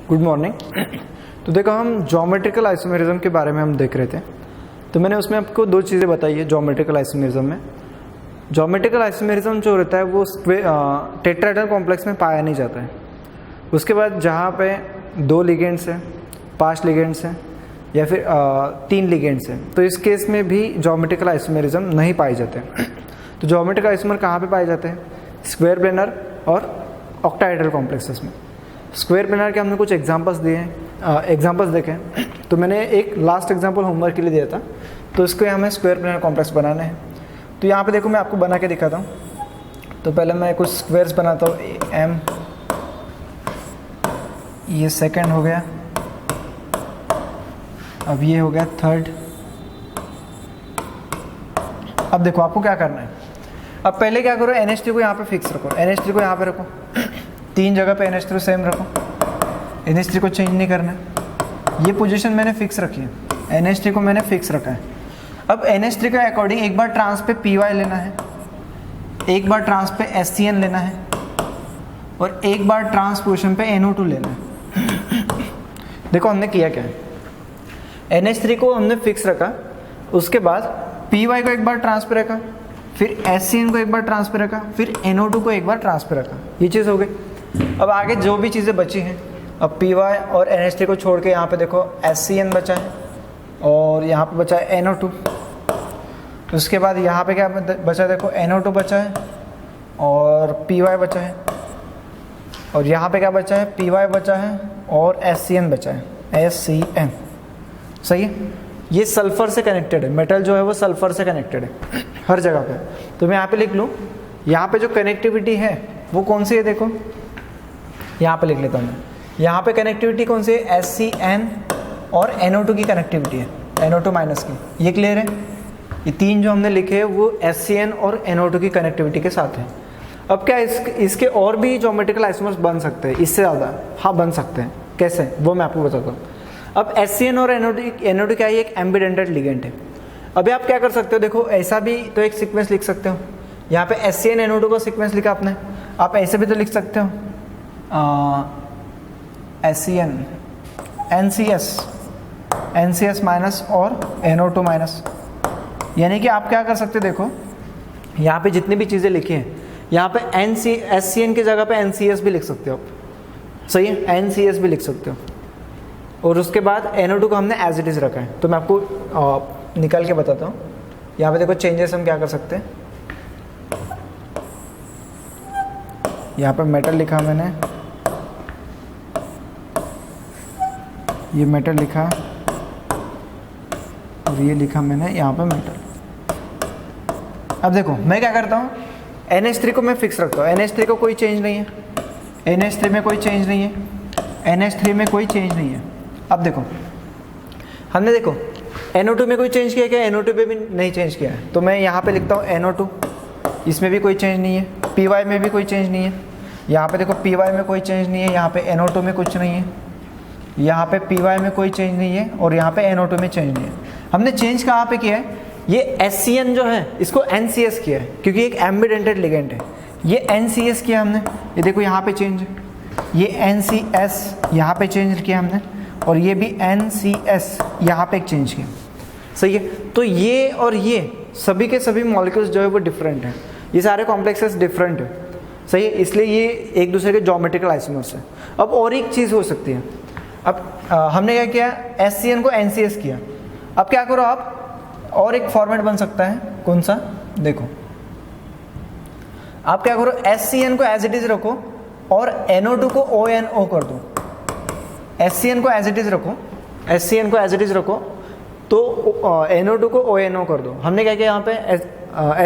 Good morning. तो देखो, हम ज्योमेट्रिकल आइसोमेरिज्म के बारे में हम देख रहे थे। तो मैंने उसमें आपको दो चीज़ें बताई है ज्योमेट्रिकल आइसोमेरिज्म में। ज्योमेट्रिकल आइसोमेरिज्म जो रहता है वो टेट्राहेड्रल कॉम्प्लेक्स में पाया नहीं जाता है। उसके बाद जहाँ पे 2 लिगेंड्स हैं, 5 लिगेंड्स हैं या फिर 3 लिगेंड्स हैं, तो इस केस में भी ज्योमेट्रिकल आइसोमेरिज्म नहीं पाए जाते हैं। तो ज्योमेट्रिकल आइसोमर कहाँ पे पाए जाते हैं? स्क्वायर प्लेनर और ऑक्टाहेड्रल कॉम्प्लेक्सेस में। स्क्वायर प्लेनर के हमने कुछ एग्जांपल्स दिए हैं, एग्जांपल्स देखे हैं। तो मैंने एक लास्ट एग्जांपल होमवर्क के लिए दिया था, तो इसको हमें स्क्वायर प्लेनर कॉम्प्लेक्स बनाने हैं। तो यहाँ पे देखो, मैं आपको बना के दिखाता हूँ। तो पहले मैं कुछ स्क्वायर्स बनाता हूँ। एम, ये सेकंड हो गया, अब ये हो गया थर्ड। अब देखो आपको क्या करना है। अब पहले क्या करो, NH3 को यहाँ पे फिक्स रखो, NH3 को यहाँ पे रखो, 3 जगह पे NH3 सेम रखो, NH3 को चेंज नहीं करना है। ये पोजीशन मैंने फिक्स रखी है, NH3 को मैंने फिक्स रखा है। अब NH3 के अकॉर्डिंग एक बार ट्रांस पे PY लेना है, एक बार ट्रांस पे SCN लेना है और एक बार ट्रांस पोजीशन पे NO2 लेना है। देखो हमने किया क्या है, NH3 को हमने फिक्स रखा, उसके बाद PY को एक बार ट्रांस पे रखा, फिर SCN को एक बार ट्रांस पे रखा, फिर NO2 को एक बार ट्रांस पे रखा। ये चीज़ हो गई। अब आगे जो भी चीज़ें बची हैं, अब PY और NH3 को छोड़ के यहाँ पे देखो SCN बचा है और यहाँ पे बचा है NO2। उसके बाद यहाँ पे क्या बचा है, देखो NO2 बचा है और PY बचा है, और यहाँ पे क्या बचा है, PY बचा है और SCN बचा है, SCN। सही है। ये सल्फर से कनेक्टेड है, मेटल जो है वो सल्फर से कनेक्टेड है हर जगह पे। तो मैं यहाँ पे लिख लूँ, यहाँ पे जो कनेक्टिविटी है वो कौन सी है, देखो यहाँ पे लिख लेता हूँ मैं। यहाँ पे कनेक्टिविटी कौन सी है, SCN और NO2 की कनेक्टिविटी है, NO2 माइनस की। ये क्लियर है। ये 3 जो हमने लिखे हैं वो SCN और NO2 की कनेक्टिविटी के साथ है। अब क्या इसके और भी ज्योमेट्रिकल आइसोमर्स बन सकते हैं, इससे ज़्यादा? हाँ, बन सकते हैं। कैसे, वो मैं आपको बताता हूँ। अब SCN और NO2 क्या है, एक एम्बिडेंटेड लिगेंड है। अभी आप क्या कर सकते हो, देखो ऐसा भी तो एक सीक्वेंस लिख सकते हो। यहाँ पे SCN NO2 का सीक्वेंस लिखा आपने, आप ऐसे भी तो लिख सकते हो, SCN NCS माइनस और NO2 माइनस। यानी कि आप क्या कर सकते हो, देखो यहाँ पे जितनी भी चीज़ें लिखी हैं, यहाँ पे SCN की जगह पे NCS भी लिख सकते हो आप। सही है, NCS भी लिख सकते हो। और उसके बाद NO2 को हमने एज इट इज़ रखा है। तो मैं आपको निकाल के बताता हूँ। यहाँ पे देखो चेंजेस हम क्या कर सकते हैं। यहाँ पे मेटल लिखा मैंने, ये मेटल लिखा और ये लिखा मैंने यहाँ पे मेटल। अब देखो मैं क्या करता हूँ, NH3 को मैं फिक्स रखता हूँ, NH3 को कोई चेंज नहीं है, NH3 में कोई चेंज नहीं है, NH3 में कोई चेंज नहीं है। अब देखो हमने देखो NO2 में कोई चेंज किया क्या, NO2 पे भी नहीं चेंज किया है। तो मैं यहाँ पे लिखता हूँ NO2, इसमें भी कोई चेंज नहीं है, PY में भी कोई चेंज नहीं है। यहाँ पे देखो PY में कोई चेंज नहीं है, यहाँ पे NO2 में कुछ नहीं है, यहाँ पे PY में कोई चेंज नहीं है और यहाँ पे NO2 में चेंज नहीं है। हमने चेंज कहाँ पे किया है, ये SCN जो है इसको NCS किया है, क्योंकि एक एम्बिडेंटेड लिगेंड है। ये NCS किया हमने, ये देखो यहाँ पे चेंज है, ये NCS यहाँ पे चेंज किया हमने, और ये भी NCS यहाँ पे एक चेंज किया। सही है। तो ये और ये सभी के सभी मॉलिक्यूल्स जो है वो डिफरेंट हैं, ये सारे कॉम्प्लेक्सेस डिफरेंट है। सही है, इसलिए ये एक दूसरे के ज्योमेट्रिकल आइसोमर्स हैं। अब और एक चीज़ हो सकती है। अब हमने क्या किया, SCN को NCS किया। अब क्या करो आप, और एक फॉर्मेट बन सकता है, कौन सा, देखो आप क्या करो, SCN को एज इट इज रखो और NO2 को ONO कर दो। SCN को एज इट इज रखो, SCN को एज इट इज रखो, तो NO2 को ONO कर दो। हमने क्या किया यहाँ पे,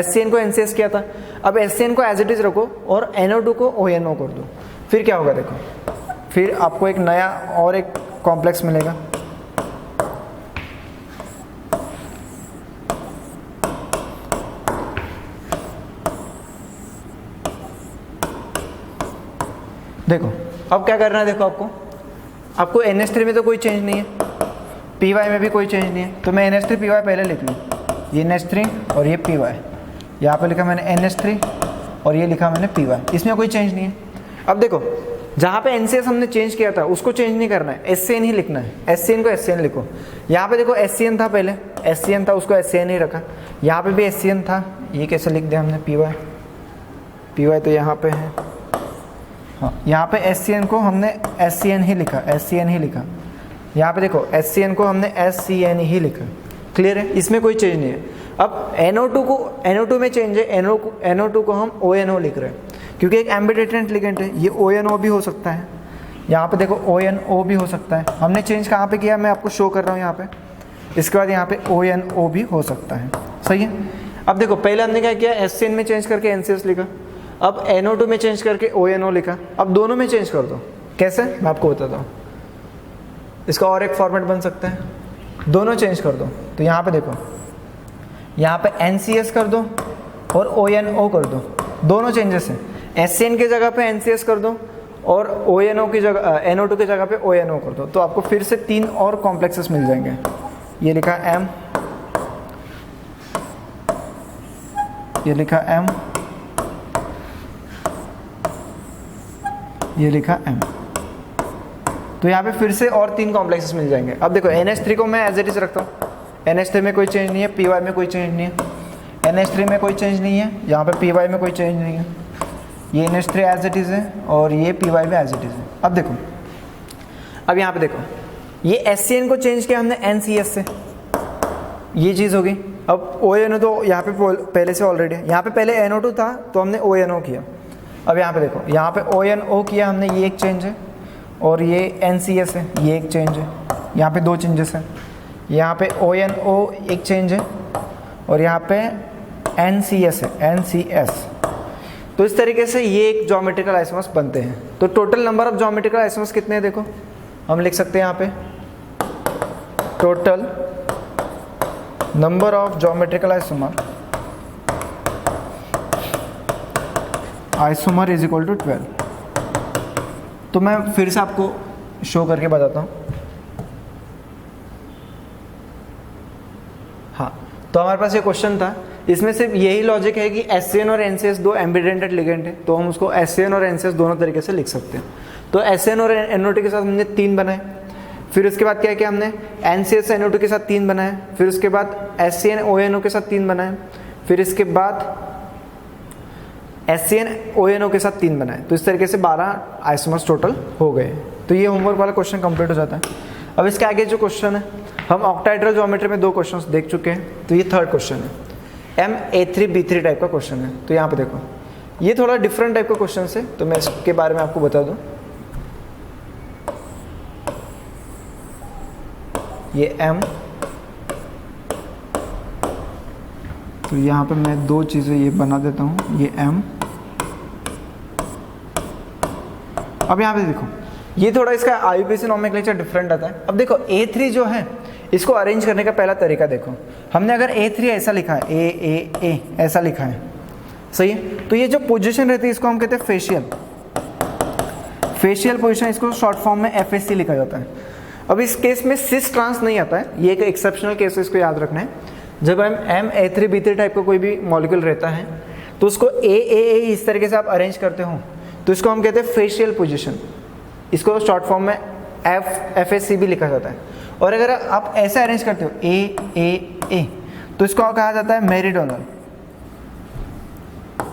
SCN को NCS किया था। अब SCN को एज इट इज रखो और NO2 को ONO कर दो। फिर क्या होगा, देखो फिर आपको एक नया और एक कॉम्प्लेक्स मिलेगा। देखो अब क्या करना है, देखो आपको NH3 में तो कोई चेंज नहीं है, PY में भी कोई चेंज नहीं है। तो मैं NH3 PY पहले लिख लूँ, ये NH3 और ये PY, यहाँ पे लिखा मैंने NH3 और ये लिखा मैंने PY, इसमें कोई चेंज नहीं है। अब देखो जहाँ पे NCS हमने चेंज किया था उसको चेंज नहीं करना है, SCN ही लिखना है। SCN को SCN लिखो। यहाँ पे देखो SCN था, पहले SCN था, उसको SCN ही रखा। यहाँ पे भी SCN था, ये कैसे लिख दिया हमने PY तो यहाँ पे है, हाँ यहाँ पे SCN को हमने SCN ही लिखा, SCN ही लिखा। यहाँ पे देखो SCN को हमने SCN ही लिखा। क्लियर है, इसमें कोई चेंज नहीं है। अब NO2 में चेंज है, NO2 को हम ONO लिख रहे हैं क्योंकि एक एम्बिडेटेंट लिगेंड है, ये ONO भी हो सकता है। यहाँ पे देखो ONO भी हो सकता है। हमने चेंज कहाँ पे किया, मैं आपको शो कर रहा हूँ यहाँ पे। इसके बाद यहाँ पे ONO भी हो सकता है, सही है। अब देखो पहले हमने क्या किया, SCN में चेंज करके NCS लिखा, अब NO2 में चेंज करके ONO लिखा। अब दोनों में चेंज कर दो, कैसे मैं आपको बताता हूँ। इसका और एक फॉर्मेट बन सकता है, दोनों चेंज कर दो। तो यहाँ पे देखो, यहाँ पे NCS कर दो और ONO कर दो, दोनों चेंजेस हैं। SCN की जगह पे NCS कर दो और ONO की जगह NO2 की जगह पे ONO कर दो, तो आपको फिर से 3 और कॉम्प्लेक्सेस मिल जाएंगे। ये लिखा M, ये लिखा M, ये लिखा M। तो यहाँ पे फिर से और 3 कॉम्प्लेक्सेस मिल जाएंगे। अब देखो NH3 को मैं एज इट इज रखता हूँ, NH3 में कोई चेंज नहीं है, PY में कोई चेंज नहीं है, NH3 में कोई चेंज नहीं है, यहाँ पे PY में कोई चेंज नहीं है, ये NH3 एज इट इज है और ये PY में एज इट इज है। अब देखो, अब यहाँ पे देखो, ये SCN को चेंज किया हमने NCS से, ये चीज़ होगी। अब ONO तो यहाँ पे पहले से ऑलरेडी है, यहाँ पे पहले NO2 था तो हमने ONO किया। अब यहाँ पे देखो, यहाँ पे ONO किया हमने, ये एक चेंज है, और ये NCS है, ये एक चेंज है। यहाँ पे 2 चेंजेस हैं, यहाँ पे ONO एक चेंज है और यहाँ पे NCS है, NCS। तो इस तरीके से ये एक ज्योमेट्रिकल आइसोमर्स बनते हैं। तो total number of geometrical isomers कितने हैं, देखो हम लिख सकते हैं यहाँ पे, total number of geometrical isomer is equal to 12। तो मैं फिर से आपको शो करके बताता हूँ। हाँ, तो हमारे पास ये क्वेश्चन था, इसमें सिर्फ यही लॉजिक है कि SCN और NCS 2 एम्बिडेंटेड लिगेंड है, तो हम उसको SCN और NCS दोनों तरीके से लिख सकते हैं। तो SCN और NO2 के साथ हमने 3 बनाए, फिर उसके बाद क्या किया हमने, NCS NO2 के साथ 3 बनाए, फिर उसके बाद SCN ONO के साथ 3 बनाए, फिर इसके बाद SCN ONO के साथ 3 बनाए। तो इस तरीके से 12 आइसोमर्स टोटल हो गए। तो ये होमवर्क वाला क्वेश्चन कंप्लीट हो जाता है। अब इसके आगे जो क्वेश्चन है, हम ऑक्टाहेड्रल ज्योमेट्री में 2 क्वेश्चंस देख चुके हैं, तो ये 3rd क्वेश्चन है, MA3B3 टाइप का क्वेश्चन है। तो यहाँ पे देखो, ये थोड़ा डिफरेंट टाइप का क्वेश्चन है, तो मैं इसके बारे में आपको बता दूं। ये M, तो यहाँ पे मैं 2 चीज़ें ये बना देता हूँ, ये M। अब यहाँ पे देखो, ये थोड़ा इसका IUPAC नोमेनक्लेचर डिफरेंट आता है। अब देखो A3 जो है, इसको अरेंज करने का पहला तरीका देखो, हमने अगर A3 ऐसा लिखा है, A ऐसा लिखा है, सही है, तो ये जो पोजीशन रहती है इसको हम कहते हैं फेशियल पोजीशन, इसको शॉर्ट फॉर्म में FSC लिखा जाता है। अब इस केस में सिस ट्रांस नहीं आता है, ये एक एक्सेप्शनल केस है, इसको याद रखना है। जब हम MA3B3 टाइप का कोई भी मॉलिक्यूल रहता है तो उसको A इस तरीके से आप अरेंज करते हो, तो इसको हम कहते हैं फेशियल पोजीशन, इसको शॉर्ट फॉर्म में FSC भी लिखा जाता है। और अगर आप ऐसे अरेंज करते हो A तो इसको कहा जाता है मेरिडोनल।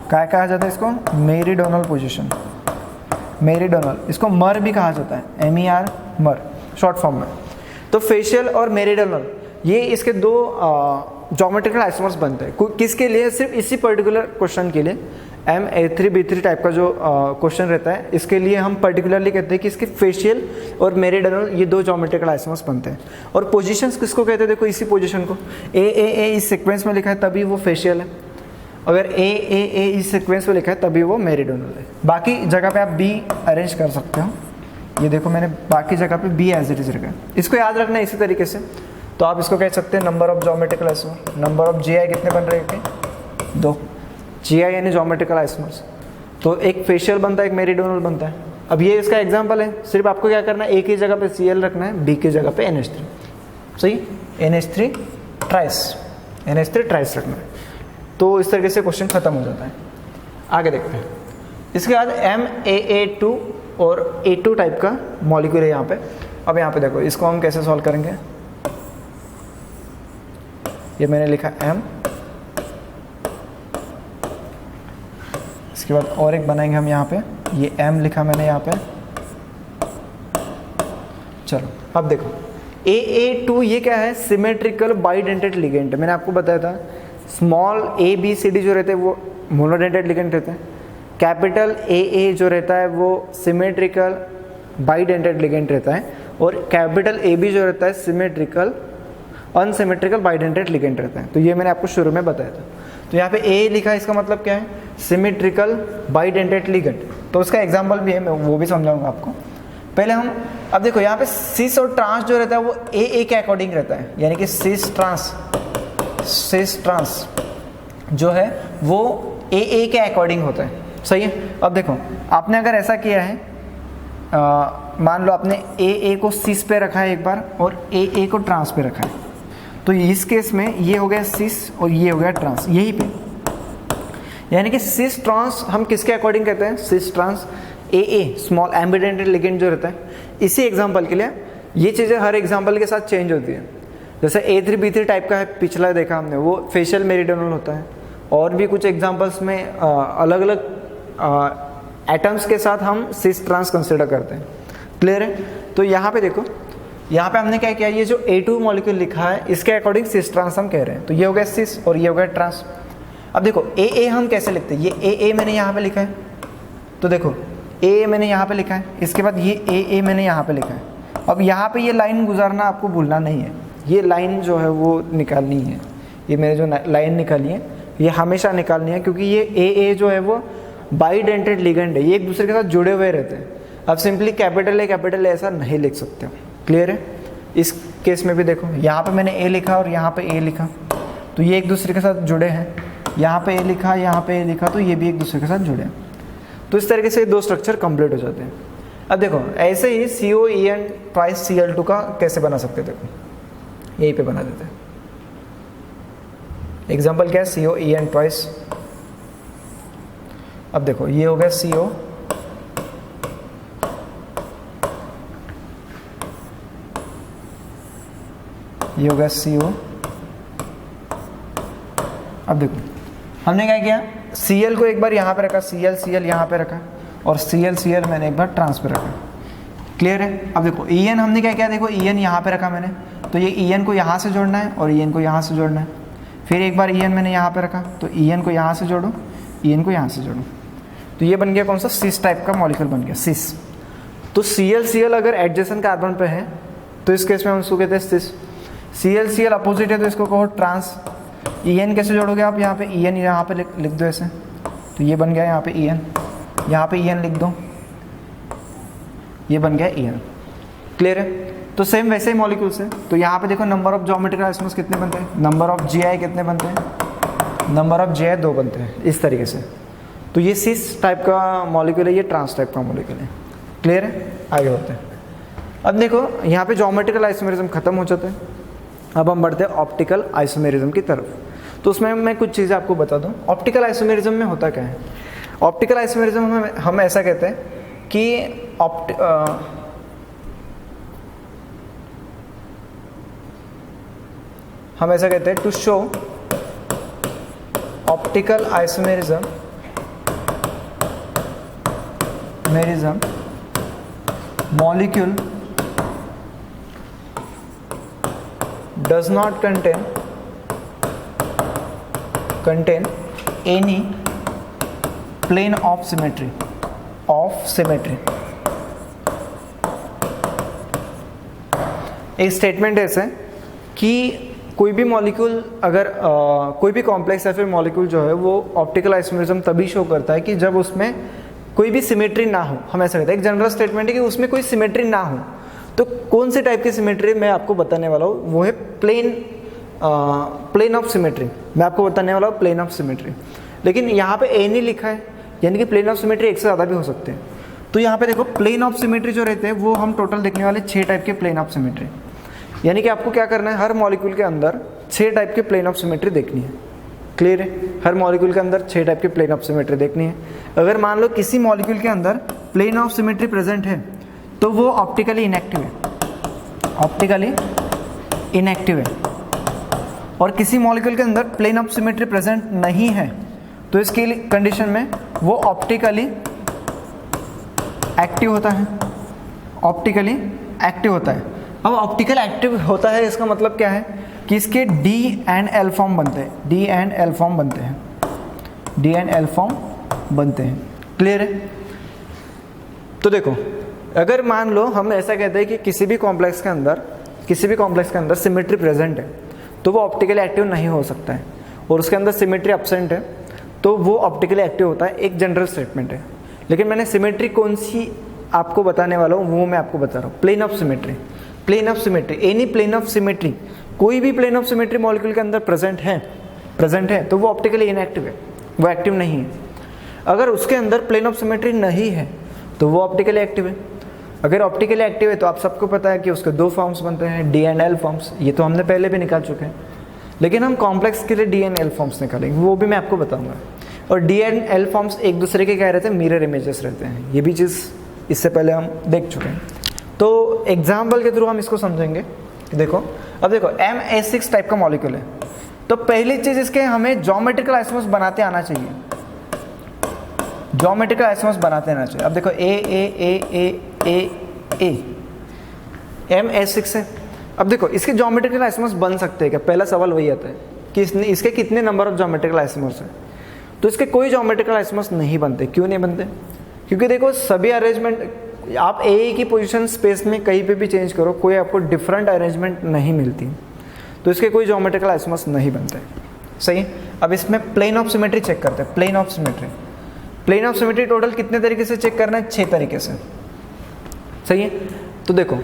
क्या कहा जाता है इसको? मेरिडोनल पोजीशन, मेरिडोनल। इसको मर भी कहा जाता है, MER, मर शॉर्ट फॉर्म में। तो फेशियल और मेरिडोनल ये इसके 2 ज्योमेट्रिकल आइसोमर्स बनते हैं। किसके लिए? सिर्फ इसी पर्टिकुलर क्वेश्चन के लिए, MA3B3 टाइप का जो क्वेश्चन रहता है, इसके लिए हम पर्टिकुलरली कहते हैं कि इसके फेशियल और मेरिडोनल ये 2 ज्योमेट्रिकल आइसोमर्स बनते हैं। और पोजीशंस किसको कहते हैं? देखो इसी पोजीशन को, A इस सीक्वेंस में लिखा है तभी वो फेशियल है, अगर A इस सीक्वेंस में लिखा है तभी वो मेरिडोनल है। बाकी जगह पे आप B अरेंज कर सकते हो, ये देखो मैंने बाकी जगह पे B एज इट इज रखा है। इसको याद रखना है इसी तरीके से। तो आप इसको कह सकते हैं number of geometrical isomer. Number of GI कितने बन रहे हैं? 2। GI यानी ज्योमेट्रिकल आइसोमर्स। तो एक फेशियल बनता है, एक मेरिडोनल बनता है। अब ये इसका एग्जांपल है, सिर्फ आपको क्या करना है, A की जगह पे Cl रखना है, B की जगह पे NH3, सही, NH3 ट्राइस रखना है। तो इस तरीके से क्वेश्चन खत्म हो जाता है। आगे देखते हैं। इसके बाद MAA2 और A2 टाइप का मॉलिक्यूल है यहाँ पे। अब यहाँ पे देखो इसको हम कैसे सॉल्व करेंगे, ये मैंने लिखा M, इसके बाद और एक बनाएंगे हम यहाँ पे, ये M लिखा मैंने यहाँ पे। चलो अब देखो AA2 ये क्या है, सिमेट्रिकल बाइडेंटेड लिगेंड। मैंने आपको बताया था स्मॉल ABCD जो रहते हैं वो मोनोडेंटेड लिगेंड रहते हैं, कैपिटल AA जो रहता है वो सिमेट्रिकल बाइडेंटेड लिगेंड रहता है, और कैपिटल AB जो रहता है सिमेट्रिकल अनसिमेट्रिकल बाइडेंटेड लिगेंड रहता है। तो ये मैंने आपको शुरू में बताया था। तो यहाँ पे A लिखा है, इसका मतलब क्या है, सिमेट्रिकल बाइडेंटेड लिगेंड। तो उसका एग्जांपल भी है, मैं वो भी समझाऊंगा आपको। पहले हम अब देखो यहाँ पे सिस और ट्रांस जो रहता है वो AA के अकॉर्डिंग रहता है, यानी कि सिस ट्रांस जो है वो AA के अकॉर्डिंग होता है, सही है। अब देखो आपने अगर ऐसा किया है, मान लो आपने AA को सिस पे रखा है एक बार और AA को ट्रांस पे रखा है, तो इस केस में ये हो गया सिस और ये हो गया ट्रांस यहीं पे, यानी कि सिस ट्रांस हम किसके अकॉर्डिंग कहते हैं, cis trans AA small ambidentate ligand जो रहता है। इसी एग्जांपल के लिए ये चीज़ें हर एग्जांपल के साथ चेंज होती है। जैसे A3B3 टाइप का है, पिछला देखा हमने, वो फेशियल मेरिडियनल होता है। और भी कुछ एग्जांपल्स में अलग अलग एटम्स के साथ हम सिस ट्रांस कंसिडर करते हैं, क्लियर है। तो यहाँ पे देखो, यहाँ पे हमने क्या किया, ये जो A2 मॉलिक्यूल लिखा है इसके अकॉर्डिंग सिस ट्रांस हम कह रहे हैं। तो ये हो गया सिस और ये हो गया ट्रांस। अब देखो AA हम कैसे लिखते हैं, ये AA मैंने यहाँ पे लिखा है, तो देखो AA मैंने यहाँ पे लिखा है, इसके बाद ये AA मैंने यहाँ पे लिखा है। अब यहाँ पे ये लाइन गुजारना आपको भूलना नहीं है, ये लाइन जो है वो निकालनी है, ये मैंने जो लाइन निकाली है ये हमेशा निकालनी है, क्योंकि ये AA जो है वो बाइडेंटेड लिगेंड है, ये एक दूसरे के साथ जुड़े हुए रहते हैं। अब सिंपली कैपिटल A ऐसा नहीं लिख सकते हो, क्लियर है। इस केस में भी देखो यहाँ पे मैंने A लिखा और यहाँ पे A लिखा, तो ये एक दूसरे के साथ जुड़े हैं, यहाँ पे A लिखा यहाँ पे A लिखा, तो ये भी एक दूसरे के साथ जुड़े हैं। तो इस तरीके से दो स्ट्रक्चर कंप्लीट हो जाते हैं। अब देखो ऐसे ही COEN ट्वाइस Cl2 का कैसे बना सकते हैं, देखो यहीं पे बना देते हैं। एग्जाम्पल क्या है, COEN ट्वाइस। अब देखो ये हो गया CO, ये हो गया CO। अब देखो हमने क्या किया, Cl को एक बार यहाँ पे रखा, Cl यहाँ पे रखा, और Cl मैंने एक बार ट्रांस पे रखा, क्लियर है। अब देखो En हमने क्या किया, देखो En यहाँ पे रखा मैंने, तो ये En को यहाँ से जोड़ना है और En को यहाँ से जोड़ना है। फिर एक बार En मैंने यहाँ पे रखा, तो En को यहाँ से जोड़ो, En को यहाँ से जोड़ो, तो ये बन गया कौन सा, सिस टाइप का मॉलिक्यूल बन गया, सिस। तो Cl अगर एडजेसेंट कार्बन पे है तो इस केस में हम उसको कहते हैं सिस। Cl अपोजिट है तो इसको कहो ट्रांस। En कैसे जोड़ोगे आप, यहाँ पे En यहाँ पे लिख दो ऐसे, तो ये बन गया यहाँ पे En, यहाँ पे En लिख दो, ये बन गया En, क्लियर है। तो सेम वैसे ही मॉलिक्यूल्स है। तो यहाँ पे देखो नंबर ऑफ ज्योमेट्रिकल आइसोमर्स कितने बनते हैं, नंबर ऑफ GI कितने बनते हैं, नंबर ऑफ GI 2 बनते हैं, इस तरीके से। तो ये सिस टाइप का मॉलिक्यूल है, ये ट्रांस टाइप का मॉलिक्यूल है, क्लियर है। आगे बढ़ते हैं। अब देखो यहाँ पे ज्योमेट्रिकल आइसोमेरिज्म खत्म हो जाता है, अब हम बढ़ते हैं ऑप्टिकल आइसोमेरिज्म की तरफ। तो उसमें मैं कुछ चीज़ें आपको बता दूं। ऑप्टिकल आइसोमेरिज्म में होता क्या है, ऑप्टिकल आइसोमेरिज्म में हम ऐसा कहते हैं कि हम ऐसा कहते हैं, to show optical isomerism molecule does not contain any plane of symmetry एक स्टेटमेंट ऐसा है कि कोई भी मॉलिक्यूल अगर कोई भी कॉम्प्लेक्स या फिर मॉलिक्यूल जो है वो ऑप्टिकल आइसोमेरिज्म तभी शो करता है कि जब उसमें कोई भी सिमेट्री ना हो। हम ऐसा कहते हैं, एक जनरल स्टेटमेंट है कि उसमें कोई सिमेट्री ना हो। तो कौन से टाइप की सिमेट्री मैं आपको बताने वाला हूँ, वो है प्लेन ऑफ सिमेट्री। मैं आपको बताने वाला हूँ प्लेन ऑफ सिमेट्री, लेकिन यहाँ पे ए नहीं लिखा है, यानी कि प्लेन ऑफ सिमेट्री एक से ज़्यादा भी हो सकते हैं। तो यहाँ पे देखो प्लेन ऑफ सिमेट्री जो रहते हैं वो हम टोटल देखने वाले 6 टाइप के प्लेन ऑफ सिमेट्री, यानी कि आपको क्या करना है, हर मॉलिक्यूल के अंदर 6 टाइप के प्लेन ऑफ सिमेट्री देखनी है, क्लियर है। हर मॉलिक्यूल के अंदर 6 टाइप के प्लेन ऑफ सिमेट्री देखनी है। अगर मान लो किसी मॉलिक्यूल के अंदर प्लेन ऑफ सिमेट्री प्रेजेंट है तो वो ऑप्टिकली इनएक्टिव है, ऑप्टिकली इनएक्टिव है। और किसी मॉलिक्यूल के अंदर प्लेन ऑफ सिमेट्री प्रेजेंट नहीं है तो इसके कंडीशन में वो ऑप्टिकली एक्टिव होता है, ऑप्टिकली एक्टिव होता है। अब ऑप्टिकल एक्टिव होता है इसका मतलब क्या है कि इसके डी एंड एल फॉर्म बनते हैं, डी एंड एल फॉर्म बनते हैं, डी एंड एल फॉर्म बनते हैं। क्लियर है? तो देखो, अगर मान लो हम ऐसा कहते हैं कि किसी भी कॉम्प्लेक्स के अंदर सिमेट्री प्रेजेंट है तो वो ऑप्टिकली एक्टिव नहीं हो सकता है, और उसके अंदर सिमेट्री एब्सेंट है तो वो ऑप्टिकली एक्टिव होता है। एक जनरल स्टेटमेंट है, लेकिन मैंने सिमेट्री कौन सी आपको बताने वाला हूँ वो मैं आपको बता रहा हूँ। Plane of symmetry, plane of symmetry, any plane of symmetry, कोई भी प्लेन ऑफ सिमेट्री मॉलिक्यूल के अंदर प्रेजेंट है तो वो ऑप्टिकली इनएक्टिव है, वो एक्टिव नहीं है। अगर उसके अंदर प्लेन ऑफ सिमेट्री नहीं है तो वो ऑप्टिकली एक्टिव है। अगर ऑप्टिकली एक्टिव है तो आप सबको पता है कि उसके दो फॉर्म्स बनते हैं, डी एंड एल फॉर्म्स। ये तो हमने पहले भी निकाल चुके हैं, लेकिन हम कॉम्प्लेक्स के लिए डी एंड एल फॉर्म्स निकालेंगे, वो भी मैं आपको बताऊंगा। और डी एंड एल फॉर्म्स एक दूसरे के क्या रहते हैं, मिरर इमेजेस रहते हैं। ये भी चीज़ इससे पहले हम देख चुके हैं, तो एग्जाम्पल के थ्रू हम इसको समझेंगे। देखो, अब देखो MA6 टाइप का मॉलिक्यूल है, तो पहली चीज़ इसके हमें ज्योमेट्रिकल आइसोमर्स बनाते आना चाहिए, ज्योमेट्रिकल आइसोमर्स बनाते आना चाहिए। अब देखो ए MA6 है। अब देखो इसके ज्योमेट्रिकल आइसोमर्स बन सकते हैं क्या? पहला सवाल वही आता है कि इसके कितने नंबर ऑफ ज्योमेट्रिकल आइसोमर्स हैं। तो इसके कोई ज्योमेट्रिकल आइसोमर्स नहीं बनते। क्यों नहीं बनते? क्योंकि देखो सभी अरेंजमेंट आप ए की पोजीशन स्पेस में कहीं पे भी चेंज करो, कोई आपको डिफरेंट अरेंजमेंट नहीं मिलती, तो इसके कोई ज्योमेट्रिकल आइसोमर्स नहीं बनते। सही। अब इसमें प्लेन ऑफ सिमेट्री चेक करते हैं। Plane of symmetry, plane of symmetry total कितने तरीके से चेक करना है? 6 तरीके से। सही है। तो देखो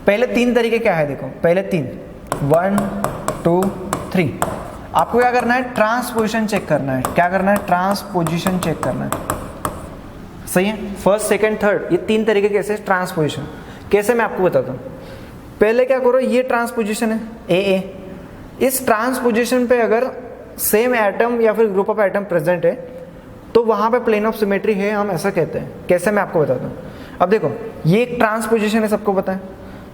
पहले 3 तरीके क्या है, देखो पहले 3, 1 2 3। आपको क्या करना है? ट्रांसपोजिशन चेक करना है। क्या करना है? ट्रांसपोजिशन चेक करना है। सही है। फर्स्ट, सेकंड, थर्ड, ये 3 तरीके कैसे ट्रांसपोजिशन, कैसे मैं आपको बताता हूँ। पहले क्या करो, ये ट्रांसपोजिशन है ए। इस ट्रांसपोजिशन पे अगर सेम एटम या फिर ग्रुप ऑफ एटम प्रेजेंट है तो वहां पे प्लेन ऑफ सिमेट्री है, हम ऐसा कहते हैं। कैसे मैं आपको बताता हूँ। अब देखो ये एक ट्रांसपोजिशन है, सबको पता है।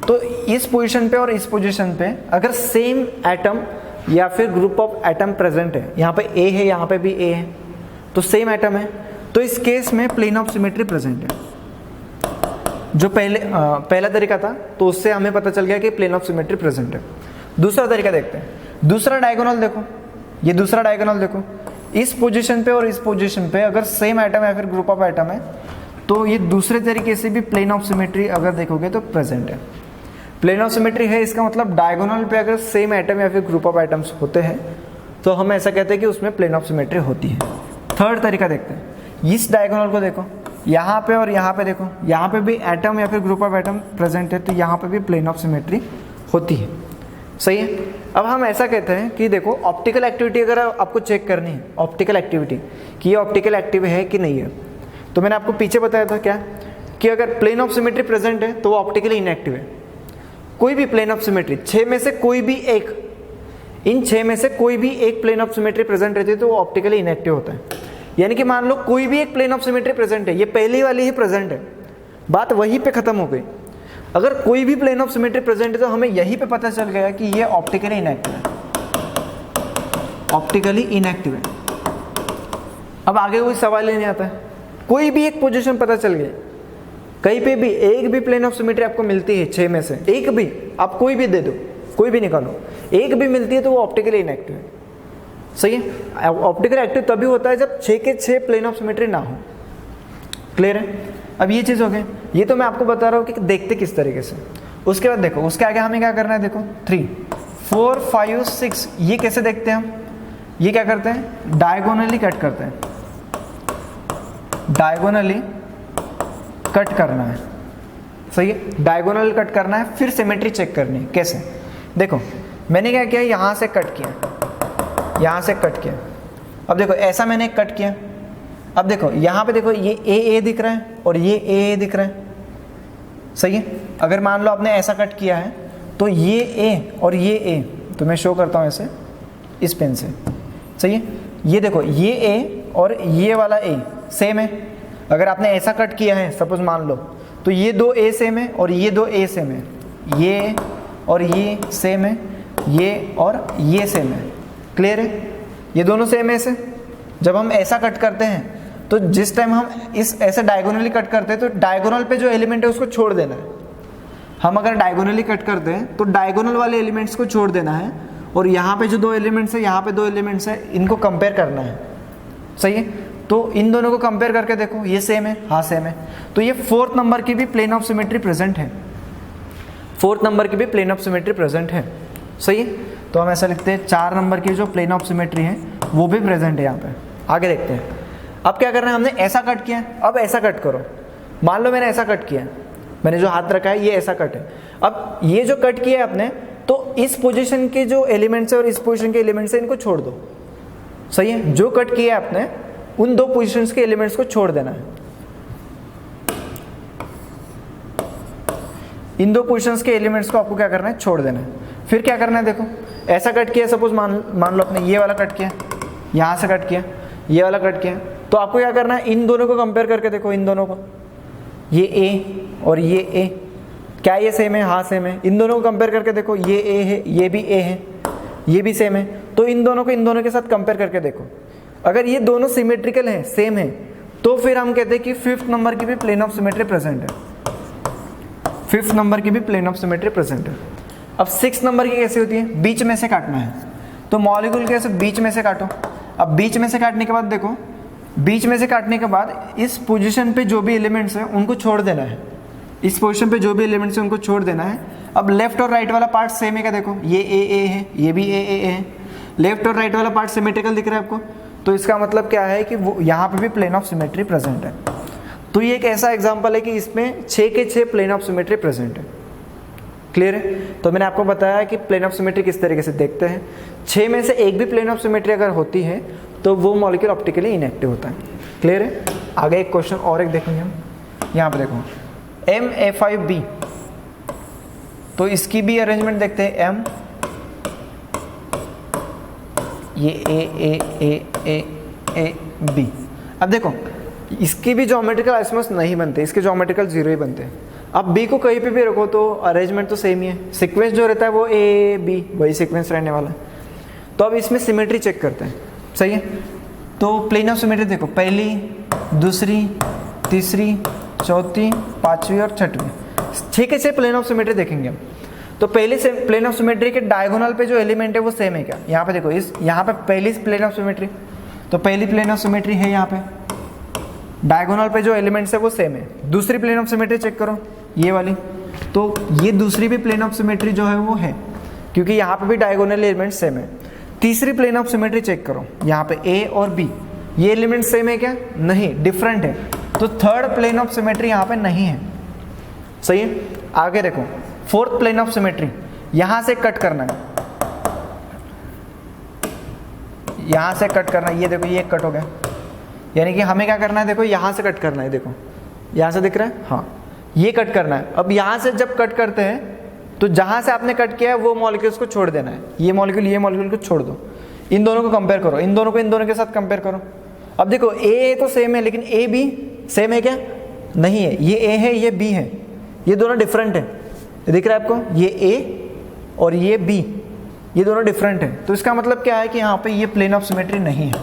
तो इस पोजीशन पे और इस पोजीशन पे अगर सेम एटम या फिर ग्रुप ऑफ एटम प्रेजेंट है, यहाँ पे ए है, यहाँ पे भी ए है, तो सेम एटम है, तो इस केस में प्लेन ऑफ सिमेट्री प्रेजेंट है। जो पहला तरीका था तो उससे हमें पता चल गया कि प्लेन ऑफ सिमेट्री प्रेजेंट है। दूसरा तरीका देखते हैं। दूसरा डायगोनल देखो, ये दूसरा डायगोनल देखो, इस पोजीशन पे और इस पोजीशन पे अगर सेम एटम या फिर ग्रुप ऑफ एटम है तो ये दूसरे तरीके से भी प्लेन ऑफ सिमेट्री अगर देखोगे तो प्रेजेंट है। प्लेन ऑफ सिमेट्री है, इसका मतलब डायगोनल पे अगर सेम एटम या फिर ग्रुप ऑफ एटम्स होते हैं तो हम ऐसा कहते हैं कि उसमें प्लेन ऑफ सिमेट्री होती है। थर्ड तरीका देखते हैं। इस डायगोनल को देखो, यहाँ पे और यहाँ पे देखो, यहाँ पे भी एटम या फिर ग्रुप ऑफ एटम प्रेजेंट है, तो यहाँ पे भी प्लेन ऑफ सिमेट्री होती है। सही है। अब हम ऐसा कहते हैं कि देखो ऑप्टिकल एक्टिविटी अगर आपको चेक करनी है, ऑप्टिकल एक्टिविटी कि ये ऑप्टिकल एक्टिव है कि नहीं है, तो मैंने आपको पीछे बताया था क्या कि अगर प्लेन ऑफ सिमेट्री प्रेजेंट है तो वो ऑप्टिकली इनएक्टिव है। कोई भी प्लेन ऑफ सिमेट्री, 6 में से कोई भी एक, इन 6 में से कोई भी एक प्लेन ऑफ सिमेट्री प्रेजेंट रहती है तो वो ऑप्टिकली इनएक्टिव होता है। यानी कि मान लो कोई भी एक प्लेन ऑफ सिमेट्री प्रेजेंट है, ये पहली वाली ही प्रेजेंट है, बात वहीं पे खत्म हो गई। अगर कोई भी प्लेन ऑफ सिमेट्री प्रेजेंट है तो हमें यहीं पे पता चल गया कि ये ऑप्टिकली इनएक्टिव है, ऑप्टिकली इनएक्टिव है। अब आगे कोई सवाल ही नहीं आता है। कोई भी एक पोजीशन पता चल गई, कहीं पे भी एक भी प्लेन ऑफ सिमेट्री आपको मिलती है 6 में से एक भी, आप कोई भी दे दो, कोई भी निकालो, एक भी मिलती है तो वो ऑप्टिकली इनएक्टिव है। सही है। ऑप्टिकल एक्टिव तभी होता है जब 6 के 6 प्लेन ऑफ सिमेट्री ना हो। क्लियर है। अब ये चीज़ हो गई, ये तो मैं आपको बता रहा हूँ कि देखते किस तरीके से। उसके बाद देखो उसके आगे हमें क्या करना है, देखो 3 4 5 6 ये कैसे देखते हैं हम, ये क्या करते हैं, डायगोनली कट करते हैं, डायगोनली कट करना है। सही है। डायगोनल कट करना है, फिर सिमेट्री चेक करनी है। कैसे? देखो मैंने क्या किया, यहाँ से कट किया, यहाँ से कट किया। अब देखो ऐसा मैंने कट किया। अब देखो यहाँ पे देखो ये ए दिख रहा है और ये ए दिख रहा है। सही है। अगर मान लो आपने ऐसा कट किया है तो ये ए और ये ए, तो मैं शो करता हूँ ऐसे इस पेन से। सही है। ये देखो ये ए और ये वाला ए सेम है। अगर आपने ऐसा कट किया है सपोज मान लो, तो ये दो ए सेम है और ये दो ए सेम है, ये और ये सेम है, ये और ये सेम है, क्लियर है, ये दोनों सेम है। ऐसे जब हम ऐसा कट करते हैं तो जिस टाइम हम इस ऐसे डायगोनली कट करते हैं तो डायगोनल पे जो एलिमेंट है उसको छोड़ देना है। हम अगर डायगोनली कट करते हैं तो डायगोनल वाले एलिमेंट्स को छोड़ देना है, और यहाँ पे जो दो एलिमेंट्स है, यहाँ पे दो एलिमेंट्स है, इनको कंपेयर करना है, सही है। तो इन दोनों को कंपेयर करके देखो, ये सेम है, हाँ सेम है, तो ये फोर्थ नंबर की भी प्लेन ऑफ सिमेट्री प्रेजेंट है, फोर्थ नंबर की भी प्लेन ऑफ सिमेट्री प्रेजेंट है, सही है। तो हम ऐसा लिखते हैं 4 नंबर की जो प्लेन ऑफ सिमेट्री है वो भी प्रेजेंट है यहाँ पे। आगे देखते हैं, अब क्या करना है, हमने ऐसा कट किया, अब ऐसा कट करो। मान लो मैंने ऐसा कट किया, मैंने जो हाथ रखा है ये ऐसा कट है। अब ये जो कट किया है आपने, तो इस पोजीशन के जो एलिमेंट्स है और इस पोजीशन के एलिमेंट्स है इनको छोड़ दो, सही है। जो कट किया है आपने उन दो पोजीशंस के एलिमेंट्स को छोड़ देना है, इन दो पोजीशंस के एलिमेंट्स को आपको क्या करना है, छोड़ देना है। फिर क्या करना है, देखो ऐसा कट किया, सपोज मान लो आपने ये वाला कट किया, यहाँ से कट किया, ये वाला कट किया, तो आपको क्या करना है, इन दोनों को कंपेयर करके देखो, इन दोनों को, ये ए और ये ए, क्या ये सेम है, हाँ सेम है। इन दोनों को कंपेयर करके देखो, ये ए है, ये भी ए है, ये भी सेम है, तो इन दोनों को इन दोनों के साथ कंपेयर करके देखो, अगर ये दोनों सिमेट्रिकल हैं, सेम है, तो फिर हम कहते हैं कि फिफ्थ नंबर की भी प्लेन ऑफ सिमेट्री प्रेजेंट है, फिफ्थ नंबर की भी प्लेन ऑफ सिमेट्री प्रेजेंट है। अब 6 नंबर की कैसे होती है, बीच में से काटना है, तो मॉलिक्यूल कैसे बीच में से काटो। अब बीच में से काटने के बाद देखो, बीच में से काटने के बाद इस पोजीशन पे जो भी एलिमेंट्स हैं उनको छोड़ देना है, इस पोजीशन पे जो भी एलिमेंट्स हैं उनको छोड़ देना है। अब लेफ्ट और राइट वाला पार्ट सेम है क्या, देखो ये ए है, ये भी ए है, लेफ्ट और राइट वाला पार्ट सिमेट्रिकल दिख रहा है आपको, तो इसका मतलब क्या है कि वो यहाँ पे भी प्लेन ऑफ सिमेट्री प्रेजेंट है। तो ये एक ऐसा एग्जाम्पल है कि इसमें 6 के 6 प्लेन ऑफ सिमेट्री प्रेजेंट है, क्लियर है। तो मैंने आपको बताया कि प्लेन ऑफ सिमेट्री किस तरीके से देखते हैं। 6 में से एक भी प्लेन ऑफ सिमेट्री अगर होती है तो वो मॉलिक्यूल ऑप्टिकली इनएक्टिव होता है, क्लियर है। आगे एक क्वेश्चन और एक देखेंगे हम, यहाँ पे देखो MA5B, तो इसकी भी अरेंजमेंट देखते हैं। M, ये A B। अब देखो इसकी भी ज्योमेट्रिकल आइसोमर्स नहीं बनते, इसके ज्योमेट्रिकल 0 ही बनते हैं। अब B को कहीं पे भी रखो तो अरेंजमेंट तो सेम ही है, सीक्वेंस जो रहता है वो A B वही सीक्वेंस रहने वाला है। तो अब इसमें सिमेट्री चेक करते हैं, सही है। तो प्लेन ऑफ सिमेट्री देखो, पहली, दूसरी, तीसरी, चौथी, पांचवी और छठवीं, 6 के 6 प्लेन ऑफ सिमेट्री देखेंगे हम। तो पहले से प्लेन ऑफ सिमेट्री के डायगोनल पे जो एलिमेंट है वो सेम है क्या, यहाँ पे देखो, इस यहाँ पे पहली प्लेन ऑफ सिमेट्री, तो पहली प्लेन ऑफ सिमेट्री है, यहाँ पे डायगोनल पे जो एलिमेंट्स है वो सेम है। दूसरी प्लेन ऑफ सिमेट्री चेक करो, ये वाली, तो ये दूसरी भी प्लेन ऑफ सिमेट्री जो है वो है, क्योंकि यहाँ पे भी डायगोनल एलिमेंट सेम है। तीसरी प्लेन ऑफ सिमेट्री चेक करो, यहाँ पे ए और बी, ये एलिमेंट सेम है क्या, नहीं, डिफरेंट है, तो थर्ड प्लेन ऑफ सिमेट्री यहाँ पे नहीं है, सही है। आगे देखो फोर्थ प्लेन ऑफ सिमेट्री, यहाँ से कट करना है, यहाँ से कट करना है, ये देखो ये कट हो गया, यानी कि हमें क्या करना है, देखो यहाँ से कट करना है, देखो यहाँ से दिख रहा है, हाँ ये कट करना है। अब यहाँ से जब कट करते हैं तो जहाँ से आपने कट किया है वो मॉलिक्यूल्स को छोड़ देना है, ये मॉलिक्यूल को छोड़ दो, इन दोनों को कंपेयर करो, इन दोनों को इन दोनों के साथ कंपेयर करो। अब देखो ए तो सेम है, लेकिन ए बी सेम है क्या, नहीं है, ये ए है, ये बी है, ये दोनों डिफरेंट है, दिख रहा है आपको, ये ए और ये बी, ये दोनों डिफरेंट है। तो इसका मतलब क्या है कि यहाँ पे ये प्लेन ऑफ सिमेट्री नहीं है,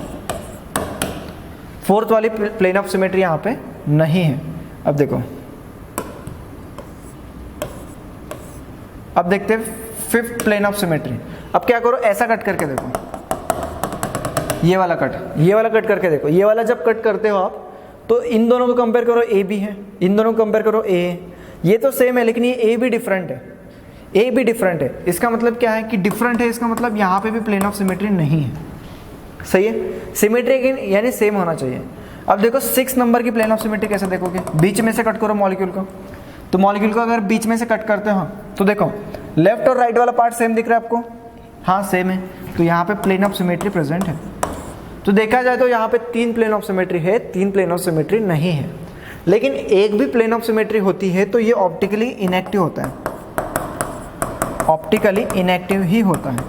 फोर्थ वाली प्लेन ऑफ सिमेट्री यहाँ पे नहीं है। अब देखो, अब देखते हैं फिफ्थ प्लेन ऑफ सिमेट्री। अब क्या करो, ऐसा कट करके देखो, ये वाला कट करके देखो, ये वाला जब कट करते हो आप तो इन दोनों को कंपेयर करो, ए बी है, इन दोनों को कंपेयर करो, ए, ये तो सेम है लेकिन ये ए भी डिफरेंट है, ए भी डिफरेंट है। इसका मतलब क्या है कि डिफरेंट है, इसका मतलब यहाँ पे भी प्लेन ऑफ सिमेट्री नहीं है, सही है। सिमेट्री यानी सेम होना चाहिए। अब देखो 6 नंबर की प्लेन ऑफ सिमेट्री कैसे देखोगे, बीच में से कट करो मॉलिक्यूल को, तो मॉलिक्यूल को अगर बीच में से कट करते हो तो देखो लेफ्ट और राइट वाला पार्ट सेम दिख रहा है आपको, हाँ सेम है, तो यहाँ पे प्लेन ऑफ सिमेट्री प्रेजेंट है। तो देखा जाए तो यहाँ पे 3 प्लेन ऑफ सिमेट्री है, 3 प्लेन ऑफ सिमेट्री नहीं है। लेकिन एक भी प्लेन ऑफ सिमेट्री होती है तो ये ऑप्टिकली इनएक्टिव होता है, ऑप्टिकली इनएक्टिव ही होता है।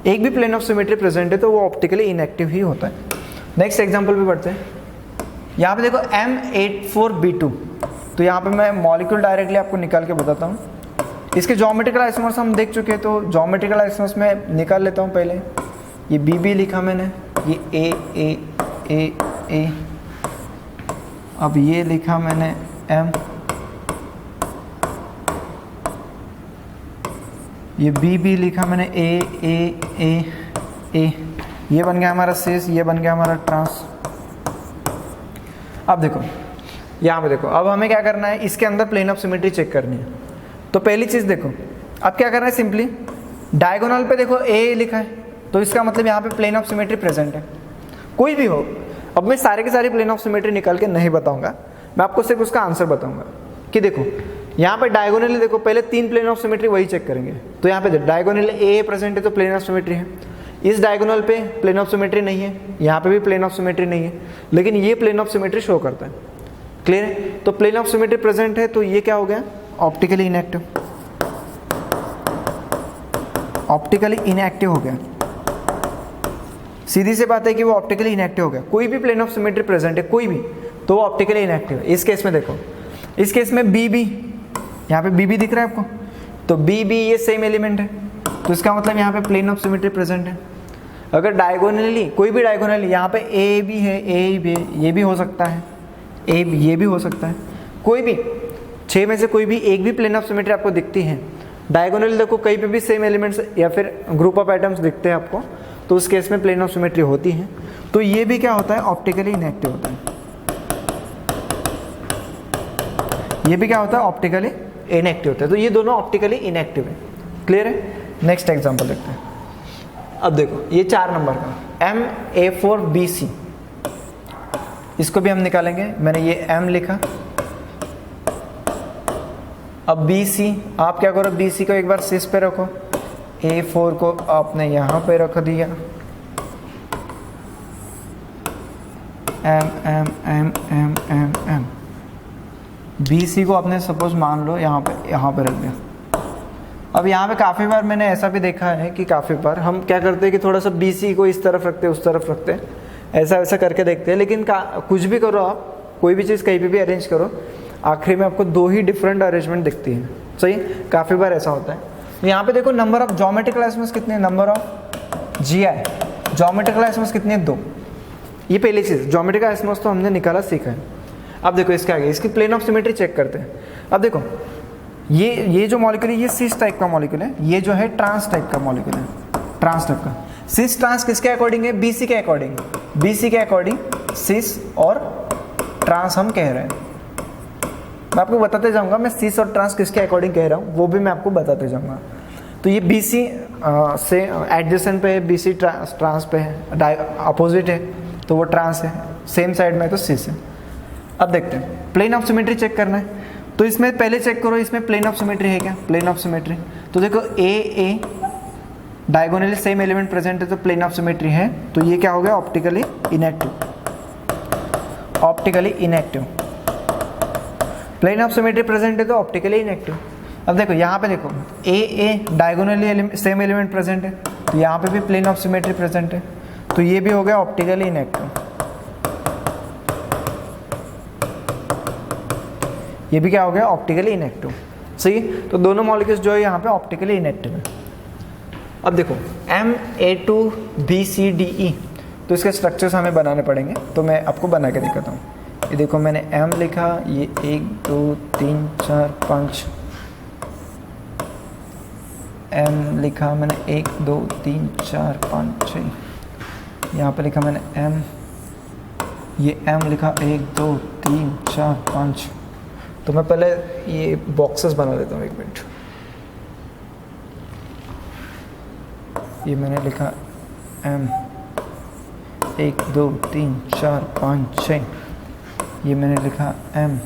एक भी प्लेन ऑफ सिमेट्री प्रेजेंट है तो वो ऑप्टिकली इनएक्टिव ही होता है। नेक्स्ट एग्जांपल भी बढ़ते हैं। यहाँ पे देखो M84B2, तो यहाँ पे मैं मॉलिक्यूल डायरेक्टली आपको निकाल के बताता हूँ। इसके ज्योमेट्रिकल आइसोमर्स हम देख चुके हैं, तो ज्योमेट्रिकल आइसोमर्स में निकाल लेता हूँ पहले। ये BB लिखा मैंने, ये A, अब ये लिखा मैंने M, ये BB लिखा मैंने A, ये बन गया हमारा सिस, ये बन गया हमारा ट्रांस। अब देखो यहाँ पे देखो, अब हमें क्या करना है, इसके अंदर प्लेन ऑफ सिमेट्री चेक करनी है। तो पहली चीज़ देखो, अब क्या करना है, सिंपली डायगोनल पे देखो A लिखा है, तो इसका मतलब यहाँ पे प्लेन ऑफ सिमेट्री प्रेजेंट है, कोई भी हो। अब मैं सारे के सारे प्लेन ऑफ सिमेट्री निकाल के नहीं बताऊंगा, मैं आपको सिर्फ उसका आंसर बताऊंगा कि देखो यहाँ पे डायगोनली देखो, पहले 3 प्लेन ऑफ सिमेट्री वही चेक करेंगे। तो यहाँ पे डायगोनल A प्रेजेंट है तो प्लेन ऑफ सिमेट्री है, इस डायगोनल पे प्लेन ऑफ सिमेट्री नहीं है, यहाँ पे भी प्लेन ऑफ सिमेट्री नहीं है, लेकिन ये प्लेन ऑफ सिमेट्री शो करता है। क्लियर है? तो प्लेन ऑफ सिमेट्री प्रेजेंट है, तो ये क्या हो गया, ऑप्टिकली इनएक्टिव, ऑप्टिकली इनएक्टिव हो गया। सीधी सी बात है कि वो ऑप्टिकली इनएक्टिव हो गया। कोई भी प्लेन ऑफ सिमेट्री प्रेजेंट है, कोई भी, तो वो ऑप्टिकली इनएक्टिव है। इस केस में देखो, इस केस में BB, यहाँ पे BB दिख रहा है आपको, तो BB ये सेम एलिमेंट है, तो इसका मतलब यहाँ पे प्लेन ऑफ सिमेट्री प्रेजेंट है। अगर डायगोनली, कोई भी डायगोनली, यहाँ पे A भी है, A भी, ये भी हो सकता है, A भी, ये भी हो सकता है, कोई भी 6 में से कोई भी एक भी प्लेन ऑफ सिमेट्री आपको दिखती है। डायगोनली देखो, कहीं पे भी सेम एलिमेंट्स या फिर ग्रुप ऑफ एटम्स दिखते हैं आपको, तो उस केस में प्लेन ऑफ सिमेट्री होती है। तो ये भी क्या होता है, ऑप्टिकली इनएक्टिव होता है। ये भी क्या होता है, ऑप्टिकली इनएक्टिव होता है। तो ये दोनों ऑप्टिकली इनएक्टिव है। क्लियर है? नेक्स्ट एग्जांपल देखते हैं। अब देखो ये 4 नंबर का MA4BC, इसको भी हम निकालेंगे। मैंने ये M लिखा, अब BC, आप क्या करो, BC को एक बार सिस पे रखो, A4 को आपने यहाँ पे रख दिया, M, BC को आपने सपोज मान लो यहाँ पे रख दिया। अब यहाँ पे काफ़ी बार मैंने ऐसा भी देखा है कि काफ़ी बार हम क्या करते हैं कि थोड़ा सा BC को इस तरफ रखते हैं, उस तरफ रखते हैं, ऐसा वैसा करके देखते हैं। लेकिन कुछ भी करो आप, कोई भी चीज़ कहीं पे भी अरेंज करो, आखिरी में आपको 2 ही डिफरेंट अरेंजमेंट दिखती है। सही, काफ़ी बार ऐसा होता है। यहाँ पे देखो नंबर ऑफ ज्योमेट्रिकल आइसोमर्स कितने हैं, number of GI, geometrical isomers कितने हैं, 2। ये पहली चीज़, ज्योमेट्रिकल आइसोमर्स तो हमने निकाला, सीखा है। अब देखो इसके आगे इसकी प्लेन ऑफ सिमेट्री चेक करते हैं। अब देखो ये जो मॉलिक्यूल है, ये सिस टाइप का मॉलिक्यूल है, ये जो है ट्रांस टाइप का मॉलिक्यूल है, ट्रांस टाइप का। सिस ट्रांस किसके अकॉर्डिंग है, BC के अकॉर्डिंग, BC के अकॉर्डिंग सिस और ट्रांस हम कह रहे हैं। मैं आपको बताते जाऊंगा, मैं सिस और ट्रांस किसके अकॉर्डिंग कह रहा हूँ वो भी मैं आपको बताते जाऊंगा। तो ये BC से एडजेसेंट पे है, BC ट्रांस पे है, अपोजिट है तो वो ट्रांस है, सेम साइड में है तो सिस है। अब देखते हैं प्लेन ऑफ सिमेट्री चेक करना है। तो इसमें पहले चेक करो, इसमें प्लेन ऑफ सिमेट्री है क्या, प्लेन ऑफ सिमेट्री। तो देखो A diagonally same element present है तो प्लेन ऑफ सिमेट्री है। तो ये क्या हो गया, optically inactive, optically inactive. Plane of symmetry present है तो ऑप्टिकली इनएक्टिव। अब देखो यहाँ पे देखो A diagonally same element present है, तो यहाँ पे भी प्लेन ऑफ सिमेट्री प्रेजेंट है, तो ये भी हो गया ऑप्टिकली इनएक्टिव। ये भी क्या हो गया, ऑप्टिकली इनएक्टिव। सही, तो दोनों मॉलिक्यूल्स जो है यहाँ पे ऑप्टिकली इनएक्टिव है। अब देखो MA2BCDE, तो इसके स्ट्रक्चर्स हमें बनाने पड़ेंगे, तो मैं आपको बना के दिखाता हूँ। ये देखो मैंने M लिखा, ये 1 2 3 4 5, M लिखा मैंने 1 2 3 4 5 6, यहाँ पे लिखा मैंने M, ये M लिखा 1 2 3 4 5। तो मैं पहले ये बॉक्सेस बना देता हूँ, 1 मिनट। ये मैंने लिखा M 1 2 3 4 5 6, ये मैंने लिखा M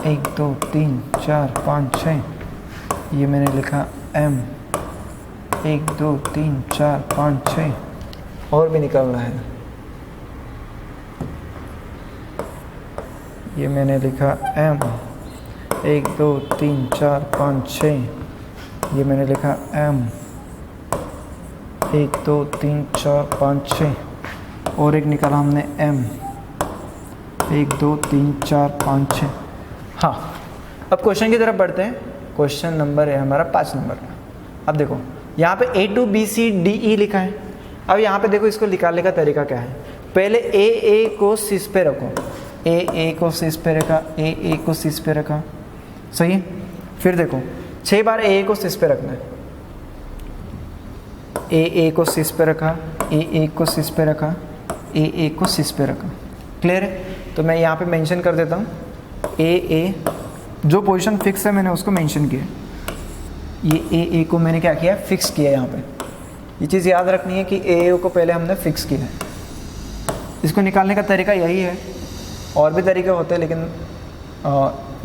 1 2 3 4 5 6, ये मैंने लिखा M 1 2 3 4 5 6, और भी निकालना है। ये मैंने लिखा M 1 2 3 4 5 6, ये मैंने लिखा M 1 2 3 4 5 6, और एक निकाला हमने M 1 2 3 4 5 6। हाँ, अब क्वेश्चन की तरफ बढ़ते हैं। क्वेश्चन नंबर है हमारा 5 नंबर का। अब देखो यहाँ पे A to B C D E लिखा है। अब यहाँ पे देखो इसको निकालने का तरीका क्या है। पहले A को शीर्ष पे रखो, A को शीर्ष पे रखा, A को शीर्ष पे रखा, सही है। फिर देखो 6 बार A को शीर्ष पे रखना है, A को शीर्ष पे रखा, A को शीर्ष पे रखा, A को शीर्ष पे रखा। क्लियर है। तो मैं यहाँ पे मेंशन कर देता हूँ A, जो पोजीशन फिक्स है मैंने उसको मेंशन किया। ये A को मैंने क्या किया, फिक्स किया। यहाँ पे ये चीज़ याद रखनी है कि A को पहले हमने फिक्स किया है। इसको निकालने का तरीका यही है, और भी तरीके होते हैं लेकिन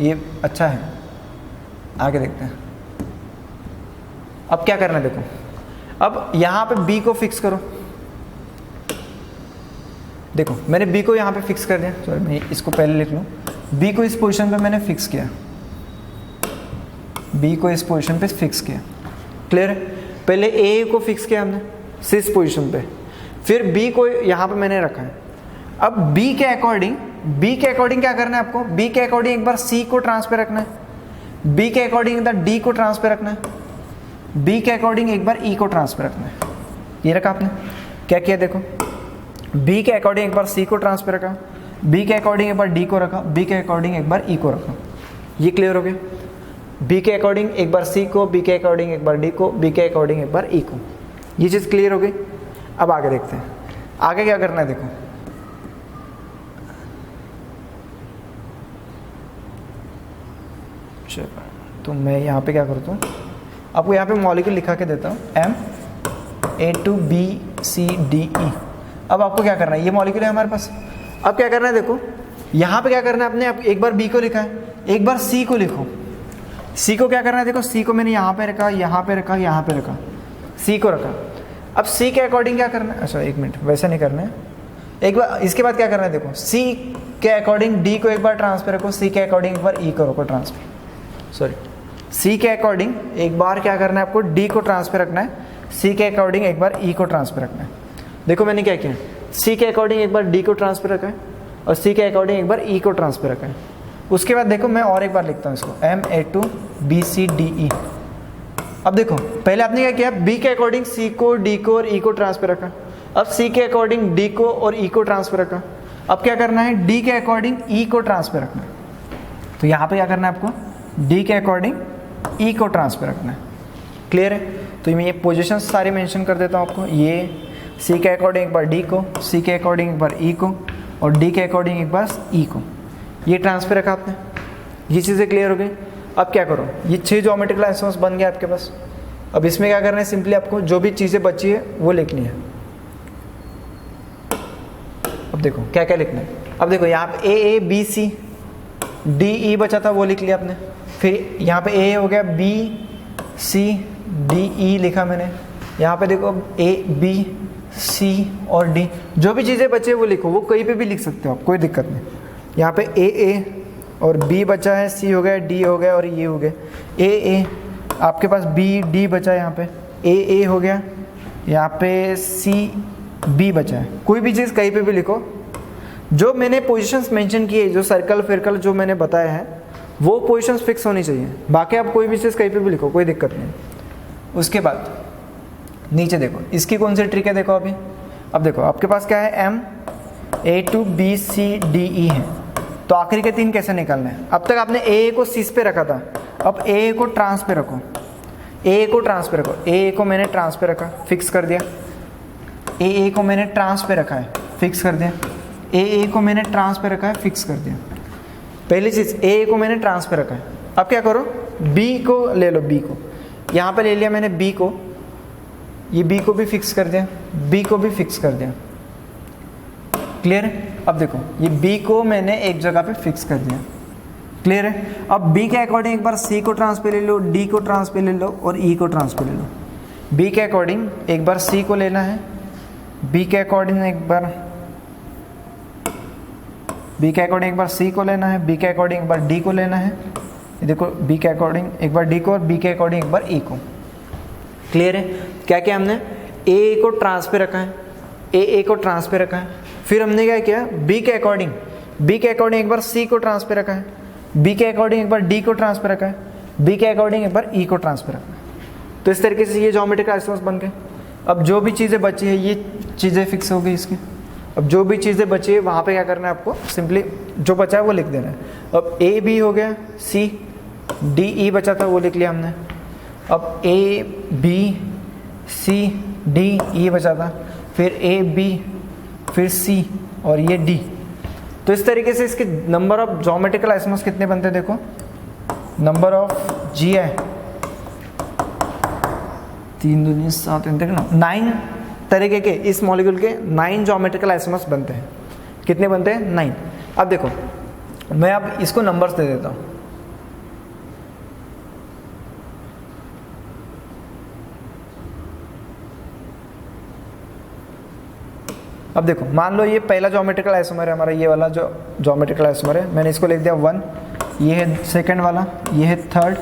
ये अच्छा है। आगे देखते हैं। अब क्या करना है देखो, अब यहाँ पे B को फिक्स करो। देखो मैंने B को यहाँ पे फिक्स कर दिया, सॉरी मैं इसको पहले लिख लूँ। B को इस पोजीशन पे मैंने फिक्स किया, B को इस पोजीशन पे फिक्स किया। क्लियर है। पहले A को फिक्स किया हमने इस पोजीशन पे, फिर B को यहाँ पे मैंने रखा है। अब B के अकॉर्डिंग क्या करना है आपको, B के अकॉर्डिंग एक बार C को ट्रांसफर रखना है, B के अकॉर्डिंग एक बार D को ट्रांसफर रखना है, B के अकॉर्डिंग एक बार E को ट्रांसफर रखना है। ये रखा आपने। क्या किया देखो, B के अकॉर्डिंग एक बार C को ट्रांसफर रखा, B के अकॉर्डिंग एक बार D को रखा, B के अकॉर्डिंग एक बार E को रखा। ये क्लियर हो गया। B के अकॉर्डिंग एक बार C को, B के अकॉर्डिंग एक बार D को, B के अकॉर्डिंग एक बार E को। ये चीज़ क्लियर हो गई। अब आगे देखते हैं, आगे क्या करना है देखो। तो मैं यहाँ पे क्या करता हूँ, आपको यहाँ पे मॉलिक्यूल लिखा के देता हूँ M A to B C D E। अब आपको क्या करना है, ये मॉलिक्यूल है हमारे पास। अब क्या करना है देखो, यहाँ पे क्या करना है आपने, एक बार B को लिखा है, एक बार C को लिखो। C को क्या करना है देखो, C को मैंने यहाँ पे रखा, यहाँ पे रखा, यहाँ पे रखा, C को रखा। अब C के अकॉर्डिंग क्या करना है, अच्छा एक मिनट, वैसा नहीं करना है। एक बार इसके बाद क्या करना है देखो, C के अकॉर्डिंग D को एक बार ट्रांसफर रखो, C के अकॉर्डिंग एक बार E को रखो ट्रांसफर, सॉरी C के अकॉर्डिंग एक बार क्या करना है आपको, D को ट्रांसफर रखना है, C के अकॉर्डिंग एक बार E को ट्रांसफर रखना है। देखो मैंने क्या किया, C के अकॉर्डिंग एक बार D को ट्रांसफर रखा है और C के अकॉर्डिंग एक बार E को ट्रांसफर रखा है। उसके बाद देखो मैं और एक बार लिखता हूँ इसको, M A to B C D E। अब देखो पहले आपने क्या किया, B के अकॉर्डिंग C को, D को और E को ट्रांसफर रखा। अब C के अकॉर्डिंग D को और E को ट्रांसफर रखा। अब क्या करना है, D के अकॉर्डिंग E को ट्रांसफर रखना है। तो यहाँ पे क्या करना है आपको, D के अकॉर्डिंग E को ट्रांसफर रखना है। क्लियर है। तो मैं ये पोजीशन सारे मेंशन कर देता हूँ आपको। ये C के अकॉर्डिंग एक बार D को, C के अकॉर्डिंग एक बार E को और D के अकॉर्डिंग एक बार E को। ये ट्रांसफर रखा आपने। ये चीज़ें क्लियर हो गई। अब क्या करो, ये 6 ज्योमेट्रिकल आइसोमर्स बन गया आपके पास। अब इसमें क्या करना है, सिंपली आपको जो भी चीज़ें बची है वो लिखनी है। अब देखो क्या क्या लिखना है। अब देखो यहाँ पे A B C D E बचा था, वो लिख लिया आपने। फिर यहाँ पे A हो गया, B C D E लिखा मैंने। यहाँ पे देखो A B C और D, जो भी चीज़ें बचे वो लिखो, वो कहीं पे भी लिख सकते हो आप, कोई दिक्कत नहीं। यहाँ पे A और B बचा है, C हो गया, D हो गया और ये हो गया। A आपके पास B D बचा है, यहाँ पे A हो गया, यहाँ पे C B बचा है। कोई भी चीज़ कहीं पे भी लिखो। जो मैंने पोजीशंस मेंशन किए, जो सर्कल जो मैंने बताया है वो पोजीशंस फिक्स होनी चाहिए। बाकी आप कोई भी चीज़ कहीं पे भी लिखो, कोई दिक्कत नहीं। उसके बाद नीचे देखो, इसकी कौन सी ट्रिक है देखो अभी। अब देखो आपके पास क्या है, M A to B C D E है। तो आखिरी के 3 कैसे निकालने हैं। अब तक आपने A को शीर्ष पे रखा था, अब A को ट्रांस पे रखो, A को ट्रांस पे रखो। A को मैंने ट्रांस पे रखा, फिक्स कर दिया। A को मैंने ट्रांस पे रखा है, फिक्स कर दिया। A को मैंने ट्रांस पे रखा है, फिक्स कर दिया। पहली चीज़ A को मैंने ट्रांस पे रखा है। अब क्या करो, B को ले लो, B को यहाँ पे ले लिया मैंने, B को, ये B को भी फिक्स कर दिया, B को भी फिक्स कर दिया। क्लियर है। अब देखो ये B को मैंने एक जगह पे फिक्स कर दिया। क्लियर है। अब B के अकॉर्डिंग एक बार C को ट्रांस पे ले लो, D को ट्रांस पे ले लो और E को ट्रांस पे ले लो। B के अकॉर्डिंग एक बार C को लेना है, B के अकॉर्डिंग एक बार C को लेना है, B के अकॉर्डिंग एक बार D को लेना है। ये देखो B के अकॉर्डिंग एक बार D को और B के अकॉर्डिंग एक बार E को। क्लियर है। क्या किया हमने, A को ट्रांस पे रखा है, A को ट्रांस पे रखा है। फिर हमने क्या किया, B के अकॉर्डिंग बी के अकॉर्डिंग एक बार सी को ट्रांसफर रखा है, बी के अकॉर्डिंग एक बार डी को ट्रांसफर रखा है, बी के अकॉर्डिंग एक बार ई को ट्रांसफर रखा है। तो इस तरीके से ये ज्योमेट्रिकल आइसोमर्स बन गए। अब जो भी चीज़ें बची है ये चीज़ें फिक्स हो गई इसकी। अब जो भी चीज़ें बची है वहाँ पे क्या करना है आपको, सिंपली जो बचा है वो लिख देना है। अब ए बी हो गया, सी डी ई बचा था वो लिख लिया हमने। अब A B C D E बचा था, फिर ए बी फिर सी और ये डी। तो इस तरीके से इसके नंबर ऑफ ज्योमेट्रिकल आइसोमर्स कितने बनते हैं देखो, नंबर ऑफ जी है 3 दूनी 7 9 तरीके के इस मॉलिक्यूल के 9 ज्योमेट्रिकल आइसोमर्स बनते हैं। कितने बनते हैं? 9। अब देखो मैं अब इसको नंबर्स दे देता हूँ। अब देखो मान लो ये पहला ज्योमेट्रिकल आइसोमर है हमारा, ये वाला जो ज्योमेट्रिकल आइसोमर है मैंने इसको लिख दिया 1, ये है सेकंड वाला, ये है थर्ड,